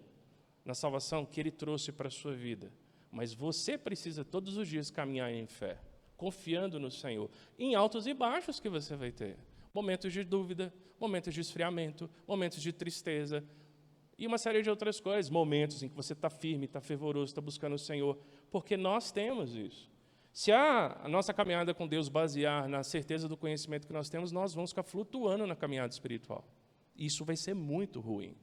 na salvação que Ele trouxe para a sua vida. Mas você precisa todos os dias caminhar em fé, confiando no Senhor. Em altos e baixos que você vai ter. Momentos de dúvida, momentos de esfriamento, momentos de tristeza e uma série de outras coisas. Momentos em que você está firme, está fervoroso, está buscando o Senhor. Porque nós temos isso. Se a nossa caminhada com Deus basear na certeza do conhecimento que nós temos, nós vamos ficar flutuando na caminhada espiritual. Isso vai ser muito ruim.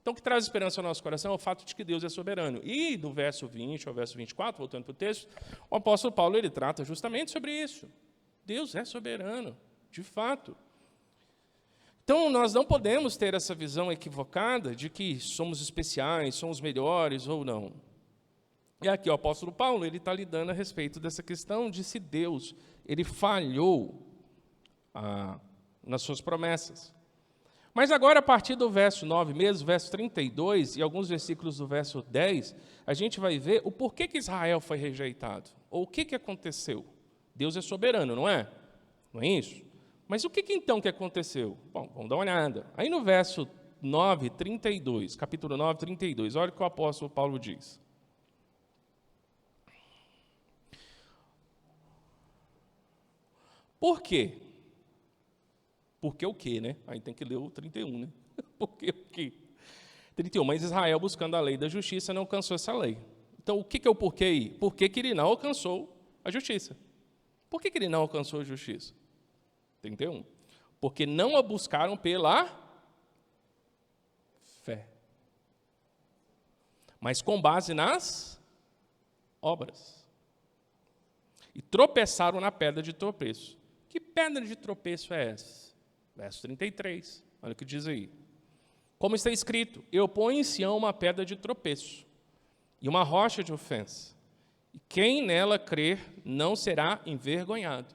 Então, o que traz esperança ao nosso coração é o fato de que Deus é soberano. E do verso 20 ao verso 24, voltando para o texto, o apóstolo Paulo ele trata justamente sobre isso. Deus é soberano, de fato. Então, nós não podemos ter essa visão equivocada de que somos especiais, somos melhores ou não. E aqui o apóstolo Paulo ele está lidando a respeito dessa questão de se Deus ele falhou nas suas promessas. Mas agora, a partir do verso 9 mesmo, verso 32 e alguns versículos do verso 10, a gente vai ver o porquê que Israel foi rejeitado, ou o que aconteceu. Deus é soberano, não é? Não é isso? Mas o que então que aconteceu? Bom, vamos dar uma olhada. Aí no verso 9, 32, capítulo 9, 32, olha o que o apóstolo Paulo diz. Por quê? Porque o quê, né? Aí tem que ler o 31, né? Porque o quê? 31, mas Israel, buscando a lei da justiça, não alcançou essa lei. Então, o que é o porquê aí? Por que ele não alcançou a justiça? Por que ele não alcançou a justiça? 31. Porque não a buscaram pela fé, mas com base nas obras. E tropeçaram na pedra de tropeço. Que pedra de tropeço é essa? Verso 33, olha o que diz aí. Como está escrito, eu ponho em Sião uma pedra de tropeço e uma rocha de ofensa, e quem nela crer não será envergonhado.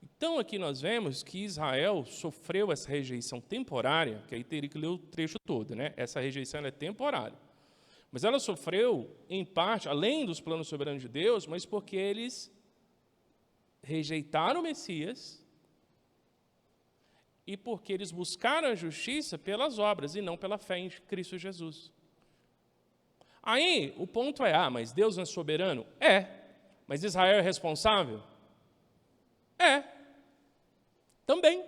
Então, aqui nós vemos que Israel sofreu essa rejeição temporária, que aí teria que ler o trecho todo, né? Essa rejeição é temporária. Mas ela sofreu, em parte, além dos planos soberanos de Deus, mas porque eles rejeitaram o Messias e porque eles buscaram a justiça pelas obras e não pela fé em Cristo Jesus. Aí, o ponto é, mas Deus não é soberano? É. Mas Israel é responsável? É. Também.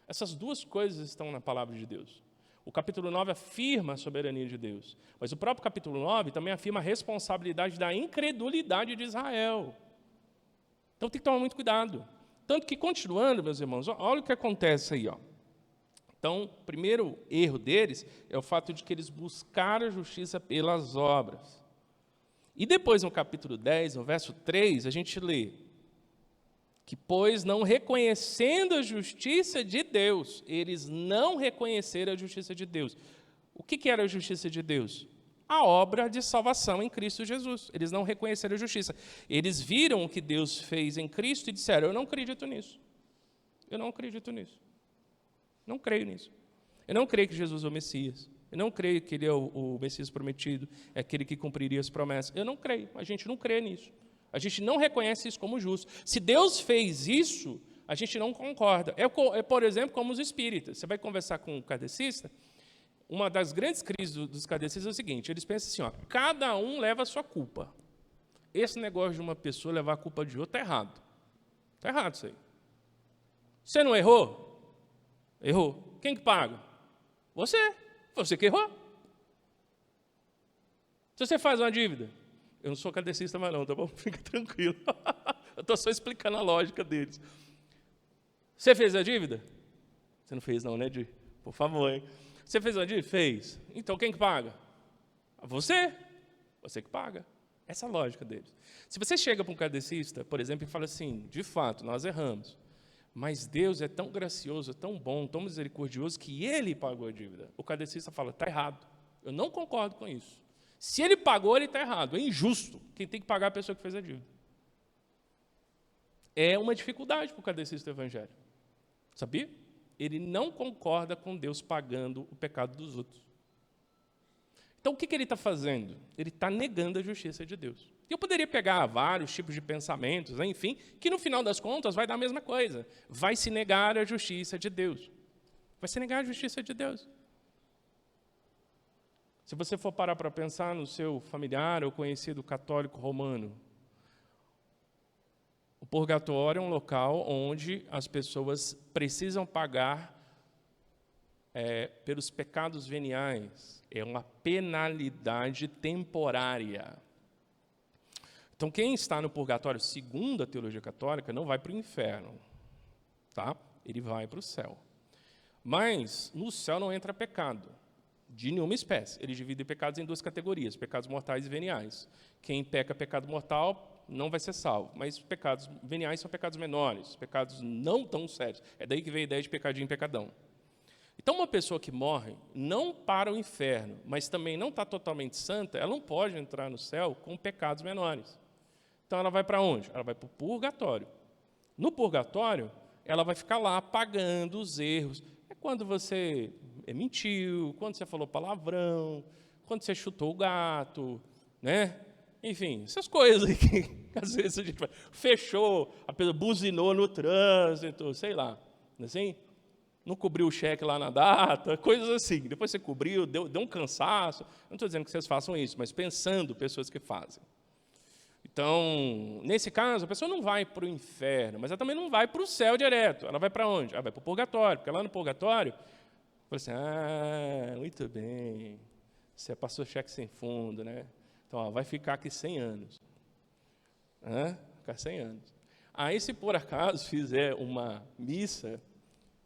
Essas duas coisas estão na palavra de Deus. O capítulo 9 afirma a soberania de Deus, mas o próprio capítulo 9 também afirma a responsabilidade da incredulidade de Israel. Então tem que tomar muito cuidado. Tanto que, continuando, meus irmãos, olha o que acontece aí. Então, o primeiro erro deles é o fato de que eles buscaram a justiça pelas obras. E depois, no capítulo 10, no verso 3, a gente lê que, pois, não reconhecendo a justiça de Deus, eles não reconheceram a justiça de Deus. O que era a justiça de Deus? A obra de salvação em Cristo Jesus. Eles não reconheceram a justiça. Eles viram o que Deus fez em Cristo e disseram, eu não acredito nisso. Eu não acredito nisso. Não creio nisso. Eu não creio que Jesus é o Messias. Eu não creio que Ele é o Messias prometido, é aquele que cumpriria as promessas. Eu não creio. A gente não crê nisso. A gente não reconhece isso como justo. Se Deus fez isso, a gente não concorda. É, por exemplo, como os espíritas. Você vai conversar com um kardecista, uma das grandes crises dos cadecistas é o seguinte, eles pensam assim, ó, cada um leva a sua culpa. Esse negócio de uma pessoa levar a culpa de outra está errado. Está errado isso aí. Você não errou? Errou. Quem que paga? Você. Você que errou. Se você faz uma dívida, eu não sou cadecista mais não, tá bom? Fica tranquilo. Eu estou só explicando a lógica deles. Você fez a dívida? Você não fez não, né, Di? Por favor, hein? Você fez a dívida? Fez. Então quem que paga? Você. Você que paga. Essa é a lógica deles. Se você chega para um cadecista, por exemplo, e fala assim, de fato, nós erramos, mas Deus é tão gracioso, é tão bom, tão misericordioso, que Ele pagou a dívida. O cadecista fala, está errado. Eu não concordo com isso. Se Ele pagou, Ele está errado. É injusto. Quem tem que pagar é a pessoa que fez a dívida. É uma dificuldade para o cadecista do Evangelho. Sabia? Ele não concorda com Deus pagando o pecado dos outros. Então, o que ele está fazendo? Ele está negando a justiça de Deus. E eu poderia pegar vários tipos de pensamentos, enfim, que no final das contas vai dar a mesma coisa. Vai se negar a justiça de Deus. Vai se negar a justiça de Deus. Se você for parar para pensar no seu familiar ou conhecido católico romano, o purgatório é um local onde as pessoas precisam pagar pelos pecados veniais. É uma penalidade temporária. Então, quem está no purgatório, segundo a teologia católica, não vai para o inferno. Tá? Ele vai para o céu. Mas no céu não entra pecado, de nenhuma espécie. Ele divide pecados em duas categorias, pecados mortais e veniais. Quem peca pecado mortal não vai ser salvo, mas pecados veniais são pecados menores, pecados não tão sérios. É daí que vem a ideia de pecadinho e pecadão. Então, uma pessoa que morre não para o inferno, mas também não está totalmente santa, ela não pode entrar no céu com pecados menores. Então, ela vai para onde? Ela vai para o purgatório. No purgatório, ela vai ficar lá pagando os erros. É quando você mentiu, quando você falou palavrão, quando você chutou o gato, né? Enfim, essas coisas aí que às vezes a gente fechou, a pessoa buzinou no trânsito, sei lá, assim, não cobriu o cheque lá na data, coisas assim. Depois você cobriu, deu um cansaço. Não estou dizendo que vocês façam isso, mas pensando pessoas que fazem. Então, nesse caso, a pessoa não vai para o inferno, mas ela também não vai para o céu direto. Ela vai para onde? Ela vai para o purgatório, porque lá no purgatório, fala assim, muito bem, você passou cheque sem fundo, né? Então, vai ficar aqui 100 anos. Ficar 100 anos. Aí, se por acaso fizer uma missa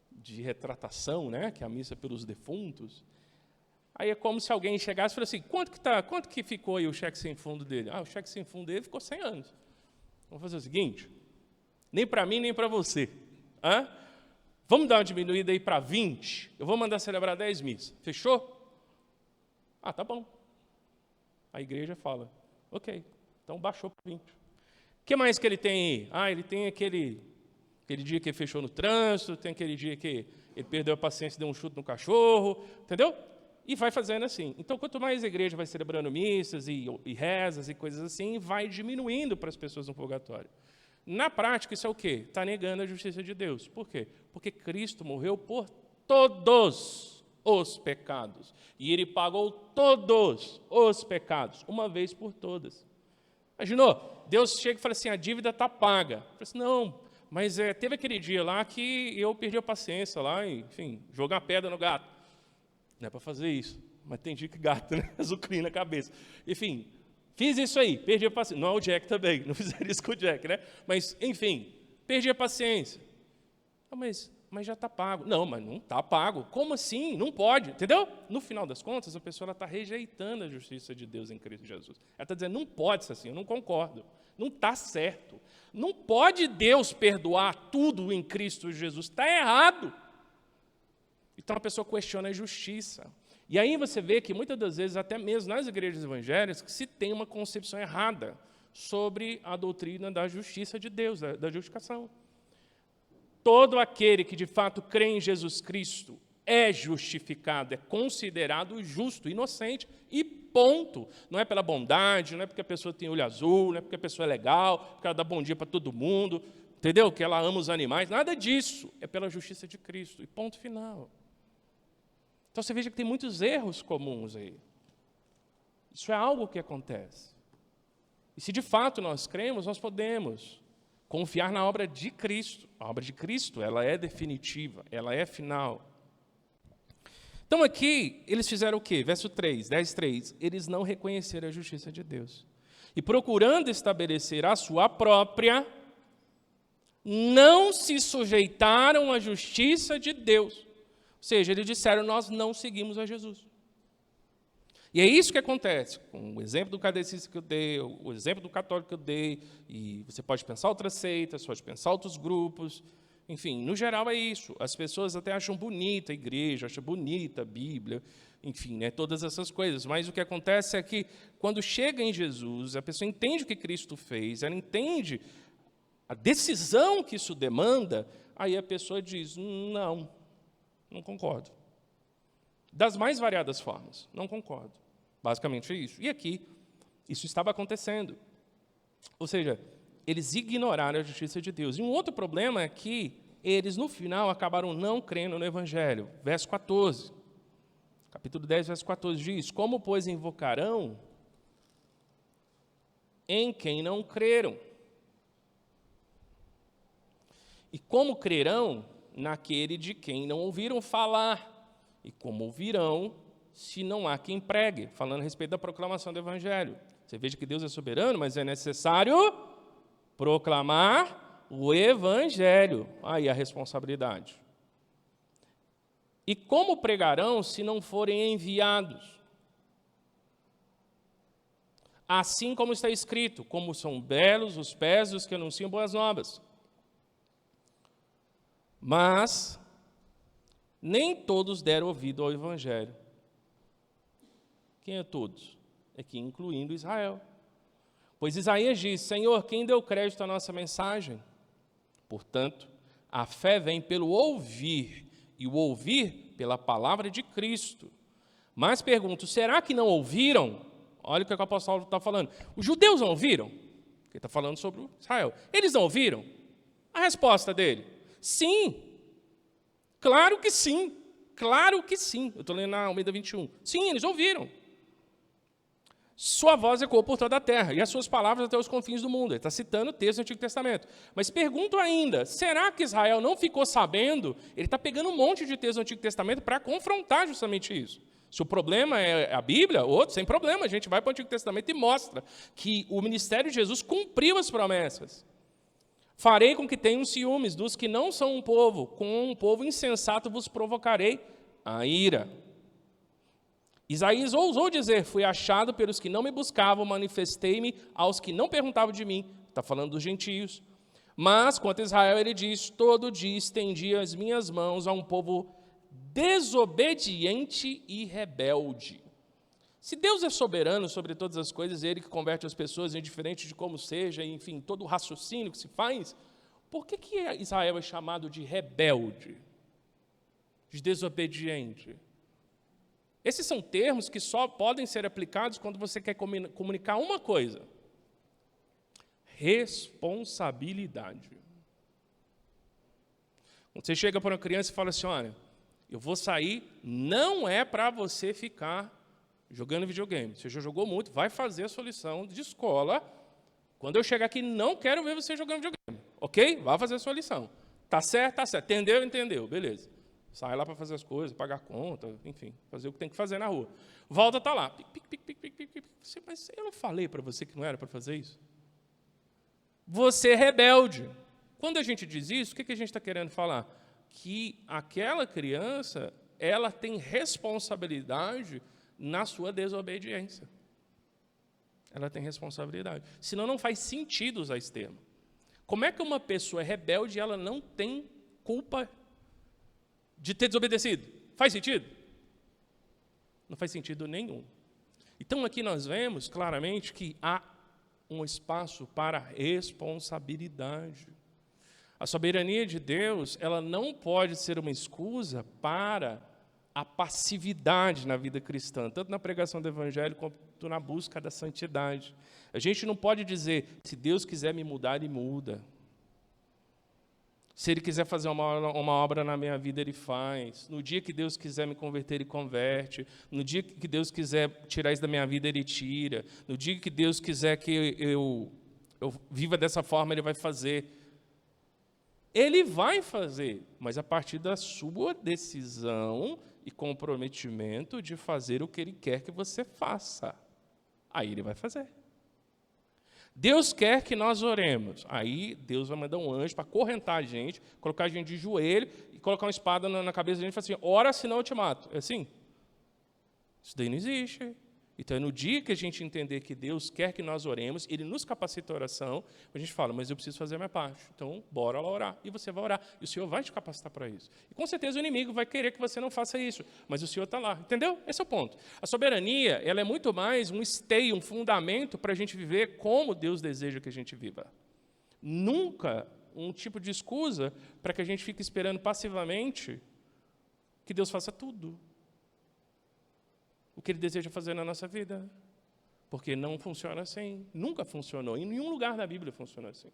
de retratação, né, que é a missa pelos defuntos, aí é como se alguém chegasse e falasse assim, quanto que ficou aí o cheque sem fundo dele? O cheque sem fundo dele ficou 100 anos. Vamos fazer o seguinte, nem para mim, nem para você. Vamos dar uma diminuída aí para 20? Eu vou mandar celebrar 10 missas. Fechou? Tá bom. A igreja fala, ok, então baixou para 20. O que mais que ele tem aí? Ele tem aquele dia que ele fechou no trânsito, tem aquele dia que ele perdeu a paciência e deu um chute no cachorro, entendeu? E vai fazendo assim. Então, quanto mais a igreja vai celebrando missas e rezas e coisas assim, vai diminuindo para as pessoas no purgatório. Na prática, isso é o quê? Está negando a justiça de Deus. Por quê? Porque Cristo morreu por todos os pecados. E Ele pagou todos os pecados, uma vez por todas. Imaginou? Deus chega e fala assim, a dívida está paga. Eu falo assim, não, mas teve aquele dia lá que eu perdi a paciência lá, e, enfim, jogar pedra no gato. Não é para fazer isso, mas tem dia que gato, né? Azucrina a cabeça. Enfim, fiz isso aí, perdi a paciência. Não é o Jack também, não fizeram isso com o Jack, né? Mas, enfim, perdi a paciência. Mas já está pago. Não, mas não está pago. Como assim? Não pode, entendeu? No final das contas, a pessoa está rejeitando a justiça de Deus em Cristo Jesus. Ela está dizendo, não pode ser assim, eu não concordo. Não está certo. Não pode Deus perdoar tudo em Cristo Jesus. Está errado. Então a pessoa questiona a justiça. E aí você vê que muitas das vezes, até mesmo nas igrejas evangélicas, se tem uma concepção errada sobre a doutrina da justiça de Deus, da justificação. Todo aquele que de fato crê em Jesus Cristo é justificado, é considerado justo, inocente, e ponto. Não é pela bondade, não é porque a pessoa tem olho azul, não é porque a pessoa é legal, porque ela dá bom dia para todo mundo, entendeu? Que ela ama os animais, nada disso. É pela justiça de Cristo, e ponto final. Então você veja que tem muitos erros comuns aí. Isso é algo que acontece. E se de fato nós cremos, nós podemos confiar na obra de Cristo. A obra de Cristo, ela é definitiva, ela é final. Então aqui, eles fizeram o quê? Verso 3, 10:3. Eles não reconheceram a justiça de Deus. E procurando estabelecer a sua própria, não se sujeitaram à justiça de Deus. Ou seja, eles disseram, nós não seguimos a Jesus. E é isso que acontece, com o exemplo do kardecista que eu dei, o exemplo do católico que eu dei, e você pode pensar outras seitas, pode pensar outros grupos, enfim, no geral é isso. As pessoas até acham bonita a igreja, acham bonita a Bíblia, enfim, né, todas essas coisas, mas o que acontece é que, quando chega em Jesus, a pessoa entende o que Cristo fez, ela entende a decisão que isso demanda, aí a pessoa diz, não concordo. Das mais variadas formas, não concordo. Basicamente é isso. E aqui, isso estava acontecendo. Ou seja, eles ignoraram a justiça de Deus. E um outro problema é que eles, no final, acabaram não crendo no Evangelho. Verso 14. Capítulo 10, verso 14 diz, como, pois, invocarão em quem não creram? E como crerão naquele de quem não ouviram falar? E como ouvirão, se não há quem pregue? Falando a respeito da proclamação do Evangelho. Você veja que Deus é soberano, mas é necessário proclamar o Evangelho. Aí a responsabilidade. E como pregarão se não forem enviados? Assim como está escrito, como são belos os pés dos que anunciam boas novas. Mas nem todos deram ouvido ao Evangelho. Quem é todos? É que incluindo Israel. Pois Isaías diz, Senhor, quem deu crédito à nossa mensagem? Portanto, a fé vem pelo ouvir, e o ouvir pela palavra de Cristo. Mas pergunto, será que não ouviram? Olha o que o apóstolo Paulo está falando. Os judeus não ouviram? Ele está falando sobre Israel. Eles não ouviram? A resposta dele, sim. Claro que sim. Claro que sim. Eu estou lendo na Almeida 21. Sim, eles ouviram. Sua voz ecoou por toda a terra, e as suas palavras até os confins do mundo. Ele está citando o texto do Antigo Testamento. Mas pergunto ainda, será que Israel não ficou sabendo? Ele está pegando um monte de texto do Antigo Testamento para confrontar justamente isso. Se o problema é a Bíblia, outro, sem problema, a gente vai para o Antigo Testamento e mostra que o ministério de Jesus cumpriu as promessas. Farei com que tenham ciúmes dos que não são um povo, com um povo insensato vos provocarei a ira. Isaías ousou dizer, fui achado pelos que não me buscavam, manifestei-me aos que não perguntavam de mim. Está falando dos gentios. Mas, quanto a Israel, ele diz, todo dia estendi as minhas mãos a um povo desobediente e rebelde. Se Deus é soberano sobre todas as coisas, Ele que converte as pessoas, indiferente de como seja, enfim, todo o raciocínio que se faz, por que Israel é chamado de rebelde, de desobediente? Esses são termos que só podem ser aplicados quando você quer comunicar uma coisa: responsabilidade. Quando você chega para uma criança e fala assim, olha, eu vou sair, não é para você ficar jogando videogame. Você já jogou muito, vai fazer a sua lição de escola. Quando eu chegar aqui, não quero ver você jogando videogame. Ok? Vai fazer a sua lição. Tá certo, tá certo. Entendeu? Entendeu. Beleza. Sai lá para fazer as coisas, pagar conta, enfim, fazer o que tem que fazer na rua. Volta, tá lá. Mas eu não falei para você que não era para fazer isso? Você é rebelde. Quando a gente diz isso, o que a gente está querendo falar? Que aquela criança, ela tem responsabilidade na sua desobediência. Ela tem responsabilidade. Senão não faz sentido usar esse termo. Como é que uma pessoa é rebelde e ela não tem culpa de ter desobedecido? Faz sentido? Não faz sentido nenhum. Então aqui nós vemos claramente que há um espaço para responsabilidade. A soberania de Deus, ela não pode ser uma excusa para a passividade na vida cristã, tanto na pregação do Evangelho quanto na busca da santidade. A gente não pode dizer, se Deus quiser me mudar, Ele muda. Se Ele quiser fazer uma obra na minha vida, Ele faz. No dia que Deus quiser me converter, Ele converte. No dia que Deus quiser tirar isso da minha vida, Ele tira. No dia que Deus quiser que eu viva dessa forma, Ele vai fazer. Ele vai fazer, mas a partir da sua decisão e comprometimento de fazer o que Ele quer que você faça. Aí Ele vai fazer. Deus quer que nós oremos. Aí Deus vai mandar um anjo para correntar a gente, colocar a gente de joelho e colocar uma espada na cabeça da gente e falar assim, ora, senão eu te mato. É assim? Isso daí não existe. Então, é no dia que a gente entender que Deus quer que nós oremos, Ele nos capacita a oração, a gente fala, mas eu preciso fazer a minha parte. Então, bora lá orar. E você vai orar. E o Senhor vai te capacitar para isso. E com certeza o inimigo vai querer que você não faça isso. Mas o Senhor está lá. Entendeu? Esse é o ponto. A soberania, ela é muito mais um esteio, um fundamento para a gente viver como Deus deseja que a gente viva. Nunca um tipo de escusa para que a gente fique esperando passivamente que Deus faça tudo o que Ele deseja fazer na nossa vida. Porque não funciona assim. Nunca funcionou. Em nenhum lugar da Bíblia funciona assim.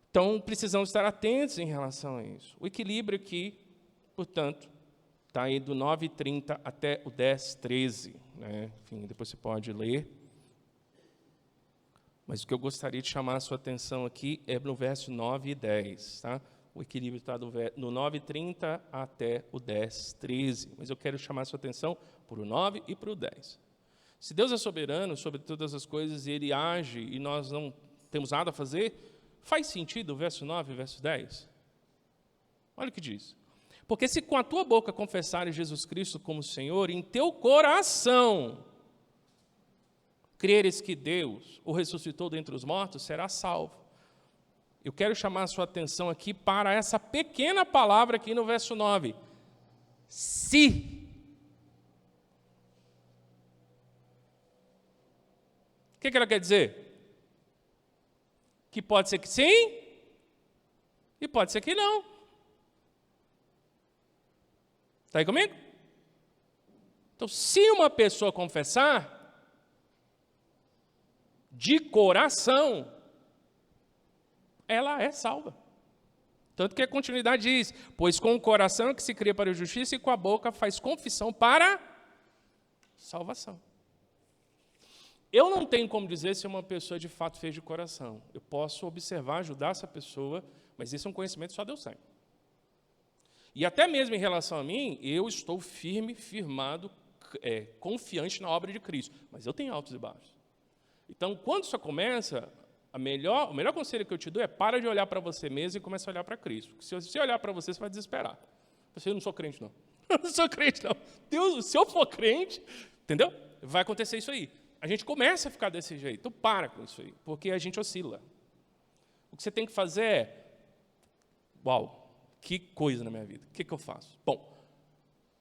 Então, precisamos estar atentos em relação a isso. O equilíbrio aqui, portanto, está aí do 9:30 até o 10:13. Né? Enfim, depois você pode ler. Mas o que eu gostaria de chamar a sua atenção aqui é no verso 9 e 10. Tá? O equilíbrio está do 9:30 até o 10:13. Mas eu quero chamar a sua atenção para o 9 e para o 10. Se Deus é soberano sobre todas as coisas e Ele age e nós não temos nada a fazer, faz sentido o verso 9 e o verso 10? Olha o que diz. Porque se com a tua boca confessares Jesus Cristo como Senhor, e em teu coração creres que Deus o ressuscitou dentre os mortos, serás salvo. Eu quero chamar a sua atenção aqui para essa pequena palavra aqui no verso 9. Se. O que ela quer dizer? Que pode ser que sim e pode ser que não. Está aí comigo? Então, se uma pessoa confessar de coração, ela é salva. Tanto que a continuidade diz, pois com o coração é que se crê para a justiça e com a boca faz confissão para salvação. Eu não tenho como dizer se uma pessoa de fato fez de coração. Eu posso observar, ajudar essa pessoa, mas esse é um conhecimento que só Deus tem. E até mesmo em relação a mim, eu estou firmado, confiante na obra de Cristo. Mas eu tenho altos e baixos. Então, quando isso começa, o melhor conselho que eu te dou é para de olhar para você mesmo e começa a olhar para Cristo. Porque se você olhar para você, você vai desesperar. Eu não sou crente, não. Eu não sou crente, não. Deus, se eu for crente, entendeu? Vai acontecer isso aí. A gente começa a ficar desse jeito. Então, para com isso aí, porque a gente oscila. O que você tem que fazer é, uau, que coisa na minha vida. O que eu faço? Bom,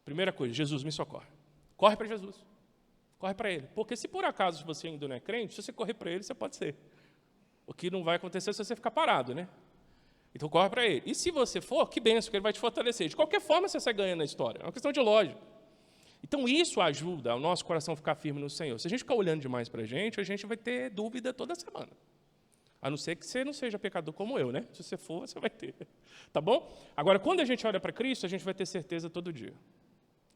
primeira coisa, Jesus me socorre. Corre para Jesus. Corre para Ele. Porque se por acaso você ainda não é crente, se você correr para Ele, você pode ser. O que não vai acontecer se você ficar parado, né? Então corre para Ele. E se você for, que benção, que Ele vai te fortalecer. De qualquer forma, você sai ganhando na história. É uma questão de lógica. Então isso ajuda o nosso coração a ficar firme no Senhor. Se a gente ficar olhando demais para a gente vai ter dúvida toda semana. A não ser que você não seja pecador como eu, né? Se você for, você vai ter. Tá bom? Agora, quando a gente olha para Cristo, a gente vai ter certeza todo dia.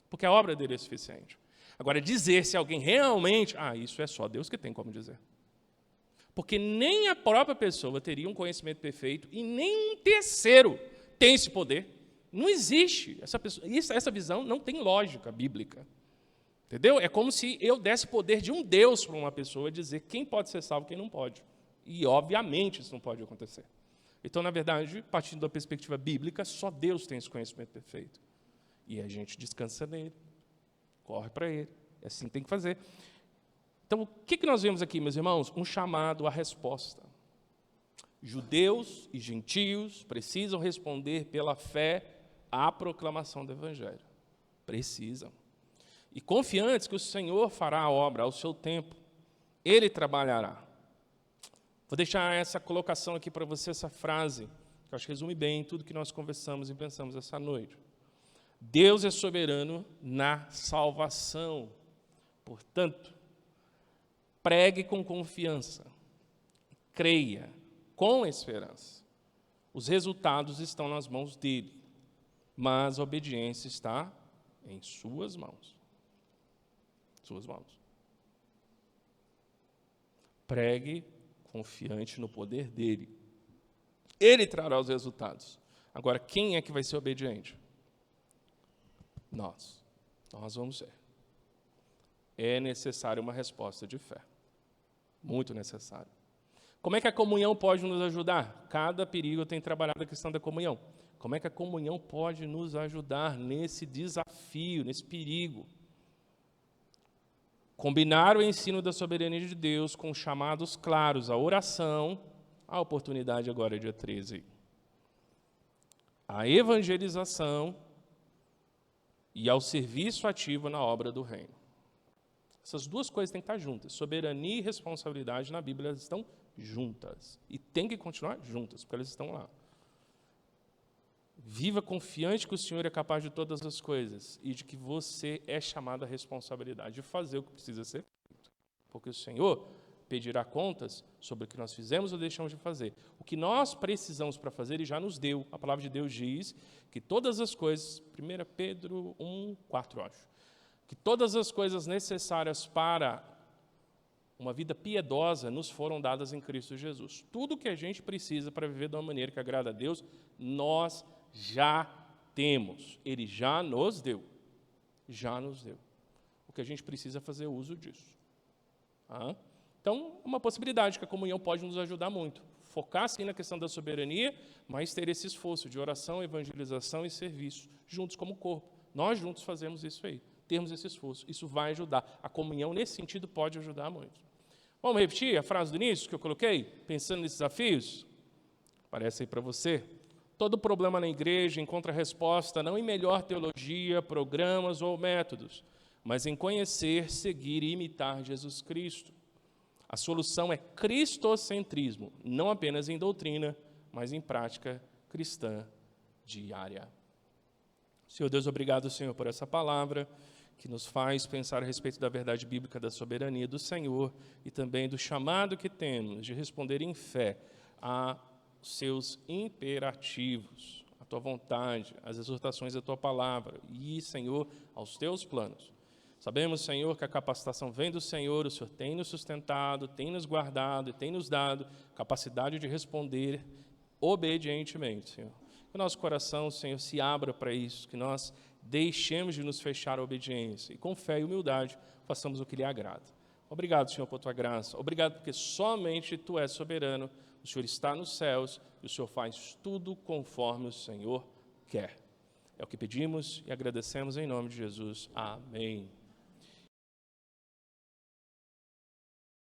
Porque a obra dele é suficiente. Agora, dizer se alguém realmente... isso é só Deus que tem como dizer. Porque nem a própria pessoa teria um conhecimento perfeito e nem um terceiro tem esse poder. Não existe. Essa visão não tem lógica bíblica. Entendeu? É como se eu desse poder de um Deus para uma pessoa dizer quem pode ser salvo e quem não pode. E, obviamente, isso não pode acontecer. Então, na verdade, partindo da perspectiva bíblica, só Deus tem esse conhecimento perfeito. E a gente descansa nele, corre para ele. É assim que tem que fazer. Então, o que nós vemos aqui, meus irmãos? Um chamado à resposta. Judeus e gentios precisam responder pela fé à proclamação do Evangelho. Precisam. E confiantes que o Senhor fará a obra ao seu tempo. Ele trabalhará. Vou deixar essa colocação aqui para você, essa frase, que eu acho que resume bem tudo que nós conversamos e pensamos essa noite. Deus é soberano na salvação. Portanto, pregue com confiança. Creia com esperança. Os resultados estão nas mãos dele, mas a obediência está em suas mãos. Suas mãos. Pregue confiante no poder dele. Ele trará os resultados. Agora, quem é que vai ser obediente? Nós. Nós vamos ser. É necessária uma resposta de fé. Muito necessário. Como é que a comunhão pode nos ajudar? Cada período tem trabalhado a questão da comunhão. Como é que a comunhão pode nos ajudar nesse desafio, nesse perigo? Combinar o ensino da soberania de Deus com chamados claros à oração, a oportunidade agora é dia 13. A evangelização e ao serviço ativo na obra do reino. Essas duas coisas têm que estar juntas. Soberania e responsabilidade na Bíblia elas estão juntas. E tem que continuar juntas, porque elas estão lá. Viva confiante que o Senhor é capaz de todas as coisas e de que você é chamado à responsabilidade de fazer o que precisa ser feito. Porque o Senhor pedirá contas sobre o que nós fizemos ou deixamos de fazer. O que nós precisamos para fazer, Ele já nos deu. A palavra de Deus diz que todas as coisas, 1 Pedro 1:4, acho, que todas as coisas necessárias para uma vida piedosa nos foram dadas em Cristo Jesus. Tudo que a gente precisa para viver de uma maneira que agrada a Deus, nós já temos. Ele já nos deu. Já nos deu. O que a gente precisa é fazer uso disso. Então, uma possibilidade que a comunhão pode nos ajudar muito. Focar, sim, na questão da soberania, mas ter esse esforço de oração, evangelização e serviço, juntos como corpo. Nós juntos fazemos isso aí. Termos esse esforço. Isso vai ajudar. A comunhão, nesse sentido, pode ajudar muito. Vamos repetir a frase do início que eu coloquei? Pensando nesses desafios? Aparece aí para você. Todo problema na igreja encontra resposta não em melhor teologia, programas ou métodos, mas em conhecer, seguir e imitar Jesus Cristo. A solução é cristocentrismo, não apenas em doutrina, mas em prática cristã diária. Senhor Deus, obrigado, Senhor, por essa palavra que nos faz pensar a respeito da verdade bíblica da soberania do Senhor e também do chamado que temos de responder em fé a seus imperativos, a tua vontade, as exortações da tua palavra e, Senhor, aos teus planos. Sabemos, Senhor, que a capacitação vem do Senhor, o Senhor tem nos sustentado, tem nos guardado e tem nos dado capacidade de responder obedientemente, Senhor. Que o nosso coração, Senhor, se abra para isso, que nós deixemos de nos fechar à obediência e com fé e humildade façamos o que lhe agrada. Obrigado, Senhor, por tua graça. Obrigado porque somente tu és soberano, o Senhor está nos céus e o Senhor faz tudo conforme o Senhor quer. É o que pedimos e agradecemos em nome de Jesus. Amém.